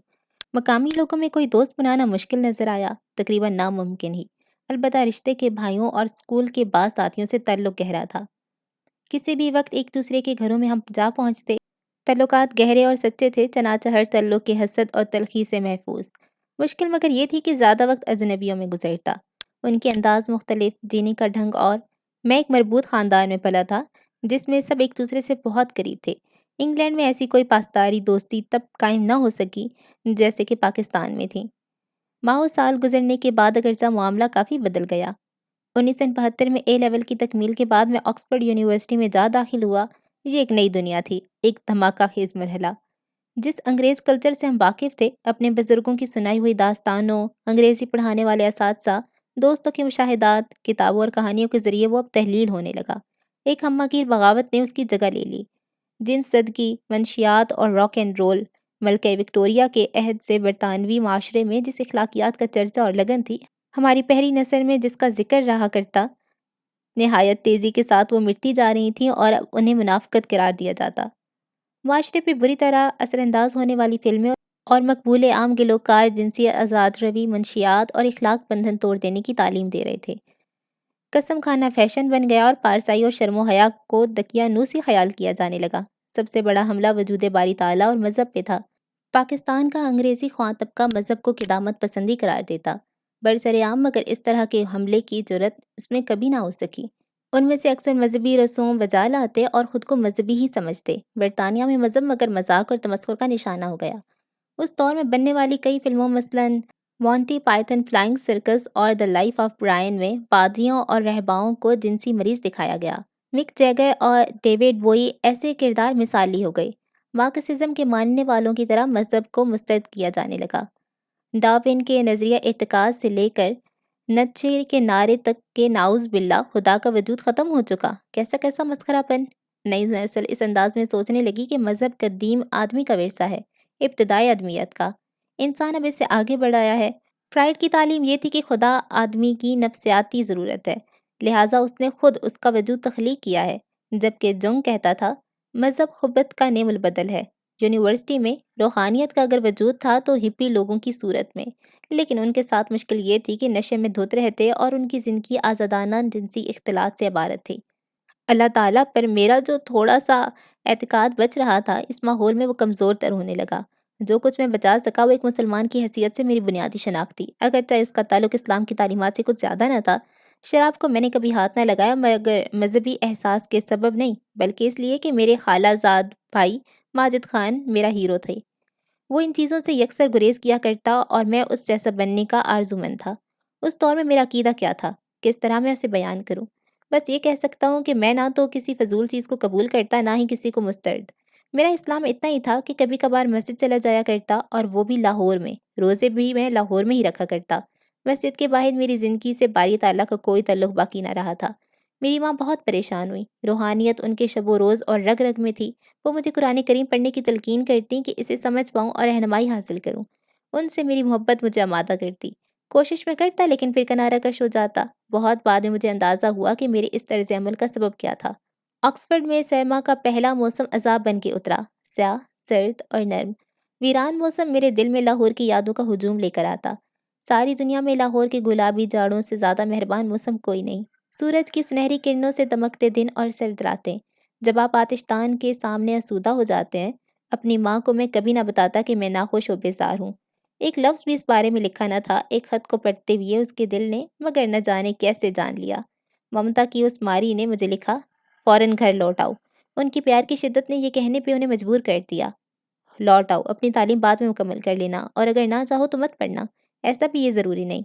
مقامی لوگوں میں کوئی دوست بنانا مشکل نظر آیا، تقریباً ناممکن ہی۔ البتہ رشتے کے بھائیوں اور اسکول کے بعض ساتھیوں سے تعلق گہرا تھا۔ کسی بھی وقت ایک دوسرے کے گھروں میں ہم جا پہنچتے۔ تعلقات گہرے اور سچے تھے، چنانچہ ہر تعلق کے حسد اور تلخی سے محفوظ۔ مشکل مگر یہ تھی کہ زیادہ وقت اجنبیوں میں گزرتا۔ ان کے انداز مختلف، جینے کا ڈھنگ اور میں ایک مربوط خاندان میں پلا تھا جس میں سب ایک دوسرے سے بہت قریب تھے۔ انگلینڈ میں ایسی کوئی پاسداری دوستی تب قائم نہ ہو سکی جیسے کہ پاکستان میں تھی۔ ماہوں سال گزرنے کے بعد اگرچہ معاملہ کافی بدل گیا۔ 1972 میں اے لیول کی تکمیل کے بعد میں آکسفورڈ یونیورسٹی میں جا داخل ہوا۔ یہ ایک نئی دنیا تھی، ایک دھماکہ خیز مرحلہ۔ جس انگریز کلچر سے ہم واقف تھے، اپنے بزرگوں کی سنائی ہوئی داستانوں، انگریزی پڑھانے والے اساتذہ، دوستوں کے مشاہدات، کتابوں اور کہانیوں کے ذریعے وہ اب تحلیل ہونے لگا۔ ایک ہمہ گیر بغاوت نے اس کی جگہ لے لی۔ جن صدقی، منشیات اور راک اینڈ رول ملکہ وکٹوریہ کے عہد سے برطانوی معاشرے میں جس اخلاقیات کا چرچا اور لگن تھی، ہماری پہلی نسل میں جس کا ذکر رہا کرتا، نہایت تیزی کے ساتھ وہ مٹتی جا رہی تھیں اور اب انہیں منافقت قرار دیا جاتا۔ معاشرے پہ بری طرح اثر انداز ہونے والی فلمیں اور مقبول عام گلوکار جنسی آزاد روی، منشیات اور اخلاق بندھن توڑ دینے کی تعلیم دے رہے تھے۔ قسم کھانا فیشن بن گیا اور پارسائی اور شرم و حیا کو دقیانوسی خیال کیا جانے لگا۔ سب سے بڑا حملہ وجود باری تعالیٰ اور مذہب پہ تھا۔ پاکستان کا انگریزی خواں طبقہ مذہب کو قدامت پسندی قرار دیتا۔ برسر عام مگر اس طرح کے حملے کی جرأت اس میں کبھی نہ ہو سکی۔ ان میں سے اکثر مذہبی رسوم بجا لاتے اور خود کو مذہبی ہی سمجھتے۔ برطانیہ میں مذہب مگر مذاق اور تمسخر کا نشانہ ہو گیا۔ اس دور میں بننے والی کئی فلموں مثلاً مونٹی پائتھن فلائنگ سرکس اور دی لائف آف برائن میں پادریوں اور رہباؤں کو جنسی مریض دکھایا گیا۔ مک جیگر اور ڈیوڈ بوئی ایسے کردار مثالی ہو گئے۔ مارکسزم کے ماننے والوں کی طرح مذہب کو مسترد کیا جانے لگا۔ ڈارون کے نظریہ ارتکاز سے لے کر نیچے کے نعرے تک کہ نعوذ باللہ خدا کا وجود ختم ہو چکا۔ کیسا کیسا مسخرہ پن۔ نئی نسل اس انداز میں سوچنے لگی کہ مذہب قدیم آدمی کا ورثہ ہے، ابتدائی آدمیت کا۔ انسان اب اس سے آگے بڑھ آیا ہے۔ فرائڈ کی تعلیم یہ تھی کہ خدا آدمی کی نفسیاتی ضرورت ہے، لہٰذا اس نے خود اس کا وجود تخلیق کیا ہے، جبکہ جنگ کہتا تھا مذہب خبت کا نعم البدل ہے۔ یونیورسٹی میں روحانیت کا اگر وجود تھا تو ہپی لوگوں کی صورت میں، لیکن ان کے ساتھ مشکل یہ تھی کہ نشے میں دھت رہتے اور ان کی زندگی آزادانہ جنسی اختلاط سے عبارت تھی۔ اللہ تعالیٰ پر میرا جو تھوڑا سا اعتقاد بچ رہا تھا، اس ماحول میں وہ کمزور تر ہونے لگا۔ جو کچھ میں بچا سکا وہ ایک مسلمان کی حیثیت سے میری بنیادی شناخت تھی، اگرچہ اس کا تعلق اسلام کی تعلیمات سے کچھ زیادہ نہ تھا۔ شراب کو میں نے کبھی ہاتھ نہ لگایا مگر مذہبی احساس کے سبب نہیں، بلکہ اس لیے کہ میرے خالہ زاد بھائی ماجد خان میرا ہیرو تھے۔ وہ ان چیزوں سے یکسر گریز کیا کرتا اور میں اس جیسا بننے کا آرزومند تھا۔ اس دور میں میرا عقیدہ کیا تھا، کس طرح میں اسے بیان کروں؟ بس یہ کہہ سکتا ہوں کہ میں نہ تو کسی فضول چیز کو قبول کرتا، نہ ہی کسی کو مسترد۔ میرا اسلام اتنا ہی تھا کہ کبھی کبھار مسجد چلا جایا کرتا، اور وہ بھی لاہور میں۔ روزے بھی میں لاہور میں ہی رکھا کرتا۔ مسجد کے باہر میری زندگی سے باری تعالیٰ کا کوئی تعلق باقی نہ رہا تھا۔ میری ماں بہت پریشان ہوئی۔ روحانیت ان کے شب و روز اور رگ رگ میں تھی۔ وہ مجھے قرآن کریم پڑھنے کی تلقین کرتی کہ اسے سمجھ پاؤں اور رہنمائی حاصل کروں۔ ان سے میری محبت مجھے آمادہ کرتی۔ کوشش میں کرتا لیکن پھر کنارہ کش ہو جاتا۔ بہت بعد میں مجھے اندازہ ہوا کہ میرے اس طرز عمل کا سبب کیا تھا۔ آکسفورڈ میں سرما کا پہلا موسم عذاب بن کے اترا، سیاہ، سرد اور نرم۔ ویران موسم میرے دل میں لاہور کی یادوں کا ہجوم لے کر آتا۔ ساری دنیا میں لاہور کے گلابی جاڑوں سے زیادہ مہربان موسم کوئی نہیں۔ سورج کی سنہری کرنوں سے دمکتے دن اور سرد راتیں۔ جب آپ آتشدان کے سامنے آسودہ ہو جاتے ہیں، اپنی ماں کو میں کبھی نہ بتاتا کہ میں ناخوش و بیزار ہوں۔ ایک لفظ بھی اس بارے میں لکھا نہ تھا۔ ایک خط کو پڑھتے ہوئے اس کے دل نے مگر نہ جانے کیسے جان لیا۔ ممتا کی اس ماری نے مجھے لکھا، فوراً گھر لوٹ آؤ۔ ان کی پیار کی شدت نے یہ کہنے پہ انہیں مجبور کر دیا، لوٹ آؤ، اپنی تعلیم بعد میں مکمل کر لینا، اور اگر نہ چاہو تو مت پڑھنا، ایسا بھی یہ ضروری نہیں۔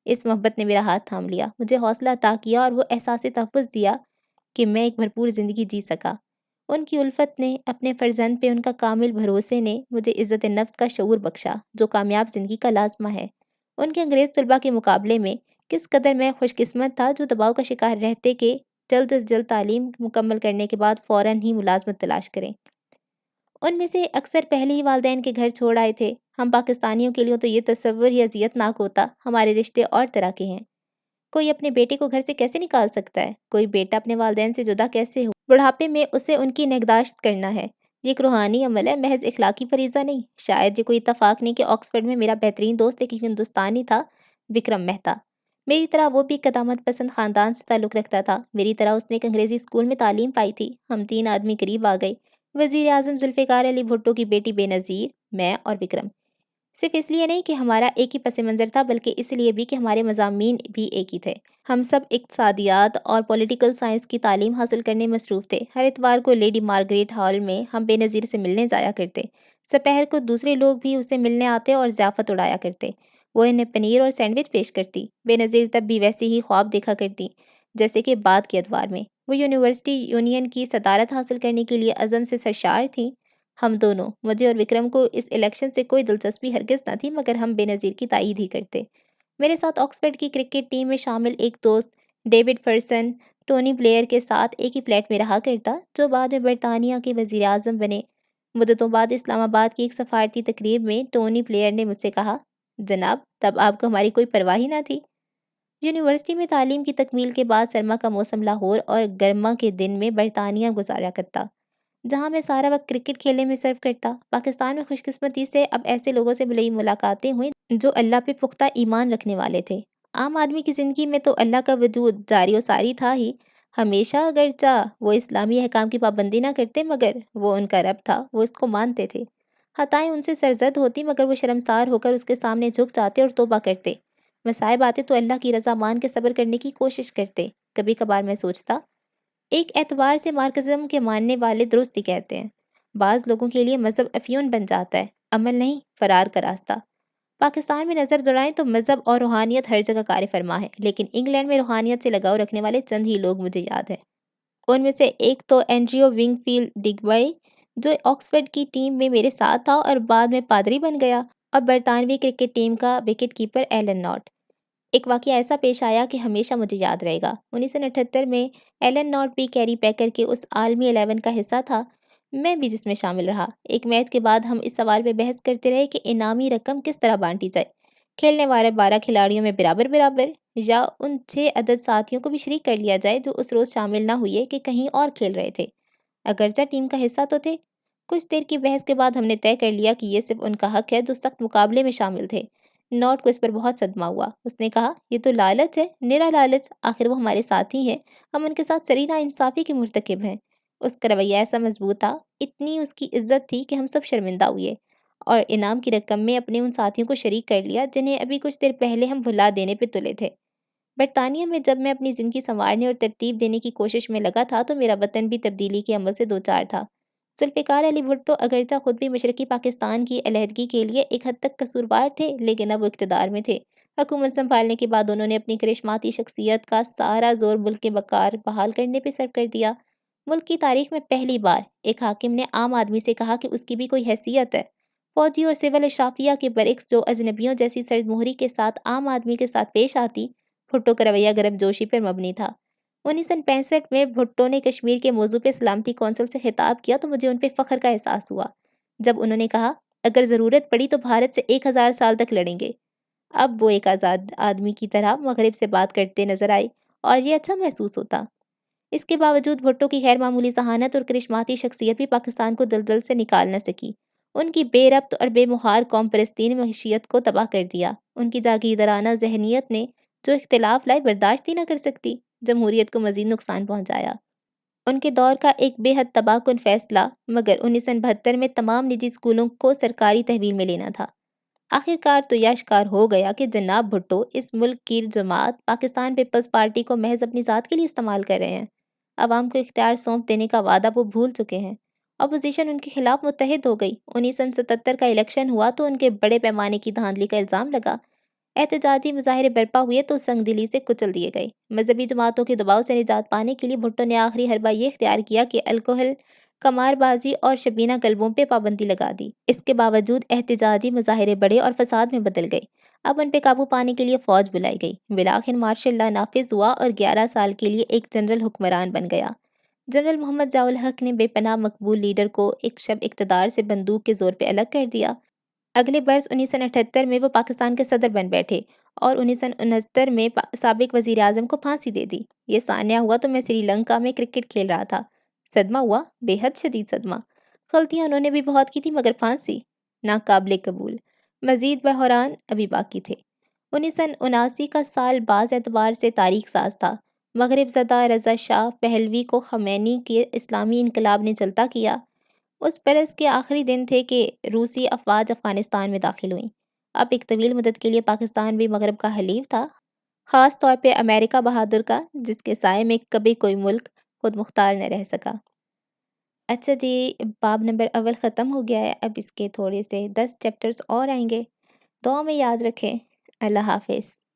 اس محبت نے میرا ہاتھ تھام لیا، مجھے حوصلہ عطا کیا اور وہ احساس تحفظ دیا کہ میں ایک بھرپور زندگی جی سکا۔ ان کی الفت نے، اپنے فرزند پہ ان کا کامل بھروسے نے مجھے عزت نفس کا شعور بخشا، جو کامیاب زندگی کا لازمہ ہے۔ ان کے انگریز طلباء کے مقابلے میں کس قدر میں خوش قسمت تھا، جو دباؤ کا شکار رہتے کہ جلد از جلد تعلیم مکمل کرنے کے بعد فوراً ہی ملازمت تلاش کریں۔ ان میں سے اکثر پہلے ہی والدین کے گھر چھوڑ آئے تھے۔ ہم پاکستانیوں کے لیے تو یہ تصور ہی اذیت ناک ہوتا، ہمارے رشتے اور طرح کے ہیں۔ کوئی اپنے بیٹے کو گھر سے کیسے نکال سکتا ہے؟ کوئی بیٹا اپنے والدین سے جدا کیسے ہو؟ بڑھاپے میں اسے ان کی نگہداشت کرنا ہے۔ یہ ایک روحانی عمل ہے، محض اخلاقی فریضہ نہیں۔ شاید یہ کوئی اتفاق نہیں کہ آکسفورڈ میں میرا بہترین دوست ایک ہندوستانی تھا، وکرم مہتا۔ میری طرح وہ بھی قدامت پسند خاندان سے تعلق رکھتا تھا۔ میری طرح اس نے ایک انگریزی اسکول میں تعلیم پائی تھی۔ ہم 3 آدمی قریب آ گئے، وزیر اعظم ذوالفقار علی بھٹو کی بیٹی بے نظیر، میں اور وکرم۔ صرف اس لیے نہیں کہ ہمارا ایک ہی پس منظر تھا، بلکہ اس لیے بھی کہ ہمارے مضامین بھی ایک ہی تھے۔ ہم سب اقتصادیات اور پولیٹیکل سائنس کی تعلیم حاصل کرنے میں مصروف تھے۔ ہر اتوار کو لیڈی مارگریٹ ہال میں ہم بے نظیر سے ملنے جایا کرتے۔ سپہر کو دوسرے لوگ بھی اسے ملنے آتے اور ضیافت اڑایا کرتے۔ وہ انہیں پنیر اور سینڈوچ پیش کرتی۔ بے نظیر تب بھی ویسے ہی خواب دیکھا کرتی جیسے کہ بعد کے ادوار میں۔ وہ یونیورسٹی یونین کی صدارت حاصل کرنے کے لیے عزم سے سرشار تھیں۔ ہم دونوں، مجھے اور وکرم کو، اس الیکشن سے کوئی دلچسپی ہرگز نہ تھی، مگر ہم بے نظیر کی تائید ہی کرتے۔ میرے ساتھ آکسفورڈ کی کرکٹ ٹیم میں شامل ایک دوست ڈیوڈ فرسن، ٹونی بلیئر کے ساتھ ایک ہی فلیٹ میں رہا کرتا، جو بعد میں برطانیہ کے وزیر اعظم بنے۔ مدتوں بعد اسلام آباد کی ایک سفارتی تقریب میں ٹونی بلیئر نے مجھ سے کہا، جناب، تب آپ کو ہماری کوئی پرواہ ہی نہ تھی۔ یونیورسٹی میں تعلیم کی تکمیل کے بعد سرما کا موسم لاہور اور گرما کے دن میں برطانیہ گزارا کرتا، جہاں میں سارا وقت کرکٹ کھیلنے میں صرف کرتا۔ پاکستان میں خوش قسمتی سے اب ایسے لوگوں سے ملی ملاقاتیں ہوئیں جو اللہ پہ پختہ ایمان رکھنے والے تھے۔ عام آدمی کی زندگی میں تو اللہ کا وجود جاری و ساری تھا ہی ہمیشہ، اگرچہ وہ اسلامی احکام کی پابندی نہ کرتے، مگر وہ ان کا رب تھا، وہ اس کو مانتے تھے۔ خطائیں ان سے سرزد ہوتی، مگر وہ شرمسار ہو کر اس کے سامنے جھک جاتے اور توبہ کرتے۔ مصائب آتے تو اللہ کی رضا مان کے صبر کرنے کی کوشش کرتے۔ کبھی کبھار میں سوچتا، ایک اعتبار سے مارکسزم کے ماننے والے درست ہی کہتے ہیں، بعض لوگوں کے لیے مذہب افیون بن جاتا ہے، عمل نہیں، فرار کا راستہ۔ پاکستان میں نظر دوڑائیں تو مذہب اور روحانیت ہر جگہ کار فرما ہے، لیکن انگلینڈ میں روحانیت سے لگاؤ رکھنے والے چند ہی لوگ مجھے یاد ہیں۔ ان میں سے ایک تو اینڈریو ونگ فیلڈ ڈگبئی، جو آکسفورڈ کی ٹیم میں میرے ساتھ تھا اور بعد میں پادری بن گیا، اور برطانوی کرکٹ ٹیم کا وکٹ کیپر ایلن ناٹ۔ ایک واقعہ ایسا پیش آیا کہ ہمیشہ مجھے یاد رہے گا۔ 1978 میں ایلن ناٹ بھی کیری پیکر کے اس عالمی 11 کا حصہ تھا، میں بھی جس میں شامل رہا۔ ایک میچ کے بعد ہم اس سوال پہ بحث کرتے رہے کہ انعامی رقم کس طرح بانٹی جائے، کھیلنے والے 12 کھلاڑیوں میں برابر برابر، یا ان 6 عدد ساتھیوں کو بھی شریک کر لیا جائے جو اس روز شامل نہ ہوئے کہ کہیں اور کھیل رہے تھے، اگرچہ ٹیم کا حصہ تو تھے۔ کچھ دیر کی بحث کے بعد ہم نے طے کر لیا کہ یہ صرف ان کا حق ہے جو سخت مقابلے میں شامل تھے۔ نوٹ کو اس پر بہت صدمہ ہوا۔ اس نے کہا، یہ تو لالچ ہے، نرا لالچ، آخر وہ ہمارے ساتھی ہیں، ہم ان کے ساتھ سری ناانصافی کے مرتکب ہیں۔ اس کا رویہ ایسا مضبوط تھا، اتنی اس کی عزت تھی کہ ہم سب شرمندہ ہوئے اور انعام کی رقم میں اپنے ان ساتھیوں کو شریک کر لیا جنہیں ابھی کچھ دیر پہلے ہم بھلا دینے پہ تلے تھے۔ برطانیہ میں جب میں اپنی زندگی سنوارنے اور ترتیب دینے کی کوشش میں لگا تھا تو میرا وطن بھی تبدیلی کے عمل سے دوچار تھا۔ ذوالفقار علی بھٹو اگرچہ خود بھی مشرقی پاکستان کی علیحدگی کے لیے ایک حد تک قصوروار تھے، لیکن اب وہ اقتدار میں تھے۔ حکومت سنبھالنے کے بعد انہوں نے اپنی کرشماتی شخصیت کا سارا زور ملک کے وقار بحال کرنے پہ صرف کر دیا۔ ملک کی تاریخ میں پہلی بار ایک حاکم نے عام آدمی سے کہا کہ اس کی بھی کوئی حیثیت ہے۔ فوجی اور سول اشرافیہ کے برعکس جو اجنبیوں جیسی سرد مہری کے ساتھ عام آدمی کے ساتھ پیش آتی، بھٹو کا رویہ گرم جوشی پر مبنی تھا۔ 1965 میں بھٹو نے کشمیر کے موضوع پہ سلامتی کونسل سے خطاب کیا تو مجھے ان پہ فخر کا احساس ہوا، جب انہوں نے کہا، اگر ضرورت پڑی تو بھارت سے 1000 سال تک لڑیں گے۔ اب وہ ایک آزاد آدمی کی طرح مغرب سے بات کرتے نظر آئے اور یہ اچھا محسوس ہوتا۔ اس کے باوجود بھٹو کی غیر معمولی ذہانت اور کرشماتی شخصیت بھی پاکستان کو دلدل سے نکال نہ سکی۔ ان کی بے ربط اور بے مہار قوم پرستی نے معیشت کو تباہ کر دیا۔ ان کی جاگیردارانہ ذہنیت نے جو اختلاف لائے برداشت ہی نہ کر سکتی، جمہوریت کو مزید نقصان پہنچایا۔ ان کے دور کا ایک بے حد تباہ کن فیصلہ مگر 1972 میں تمام نجی اسکولوں کو سرکاری تحویل میں لینا تھا۔ آخر کار تو یہ اشکار ہو گیا کہ جناب بھٹو اس ملک کی جماعت پاکستان پیپلز پارٹی کو محض اپنی ذات کے لیے استعمال کر رہے ہیں۔ عوام کو اختیار سونپ دینے کا وعدہ وہ بھول چکے ہیں۔ اپوزیشن ان کے خلاف متحد ہو گئی۔ 1977 کا الیکشن ہوا تو ان کے بڑے پیمانے کی دھاندلی کا الزام لگا۔ احتجاجی مظاہرے برپا ہوئے تو سنگ دلی سے کچل دیے گئے۔ مذہبی جماعتوں کے دباؤ سے نجات پانے کے لیے بھٹو نے آخری حربہ یہ اختیار کیا کہ الکحل، قمار بازی اور شبینہ کلبوں پہ پابندی لگا دی۔ اس کے باوجود احتجاجی مظاہرے بڑھے اور فساد میں بدل گئے۔ اب ان پہ قابو پانے کے لیے فوج بلائی گئی۔ بالآخر مارشل لا نافذ ہوا اور 11 سال کے لیے ایک جنرل حکمران بن گیا۔ جنرل محمد ضیاء الحق نے بے پناہ مقبول لیڈر کو ایک شب اقتدار سے بندوق کے زور پہ الگ کر دیا۔ اگلے برس 1978 میں وہ پاکستان کے صدر بن بیٹھے اور 1969 میں سابق وزیر اعظم کو پھانسی دے دی۔ یہ ثانیہ ہوا تو میں سری لنکا میں کرکٹ کھیل رہا تھا۔ صدمہ ہوا، بے حد شدید صدمہ۔ غلطیاں انہوں نے بھی بہت کی تھی مگر پھانسی ناقابل قبول۔ مزید بحران ابھی باقی تھے۔ 1979 کا سال بعض اعتبار سے تاریخ ساز تھا۔ مغرب زدہ رضا شاہ پہلوی کو خمینی کے اسلامی انقلاب نے جلتا کیا۔ اس برس کے آخری دن تھے کہ روسی افواج افغانستان میں داخل ہوئیں۔ اب ایک طویل مدت کے لیے پاکستان بھی مغرب کا حلیف تھا، خاص طور پہ امریکہ بہادر کا، جس کے سائے میں کبھی کوئی ملک خود مختار نہ رہ سکا۔ اچھا جی، باب نمبر اول ختم ہو گیا ہے۔ اب اس کے تھوڑے سے 10 چیپٹرز اور آئیں گے۔ دعا میں یاد رکھیں۔ اللہ حافظ۔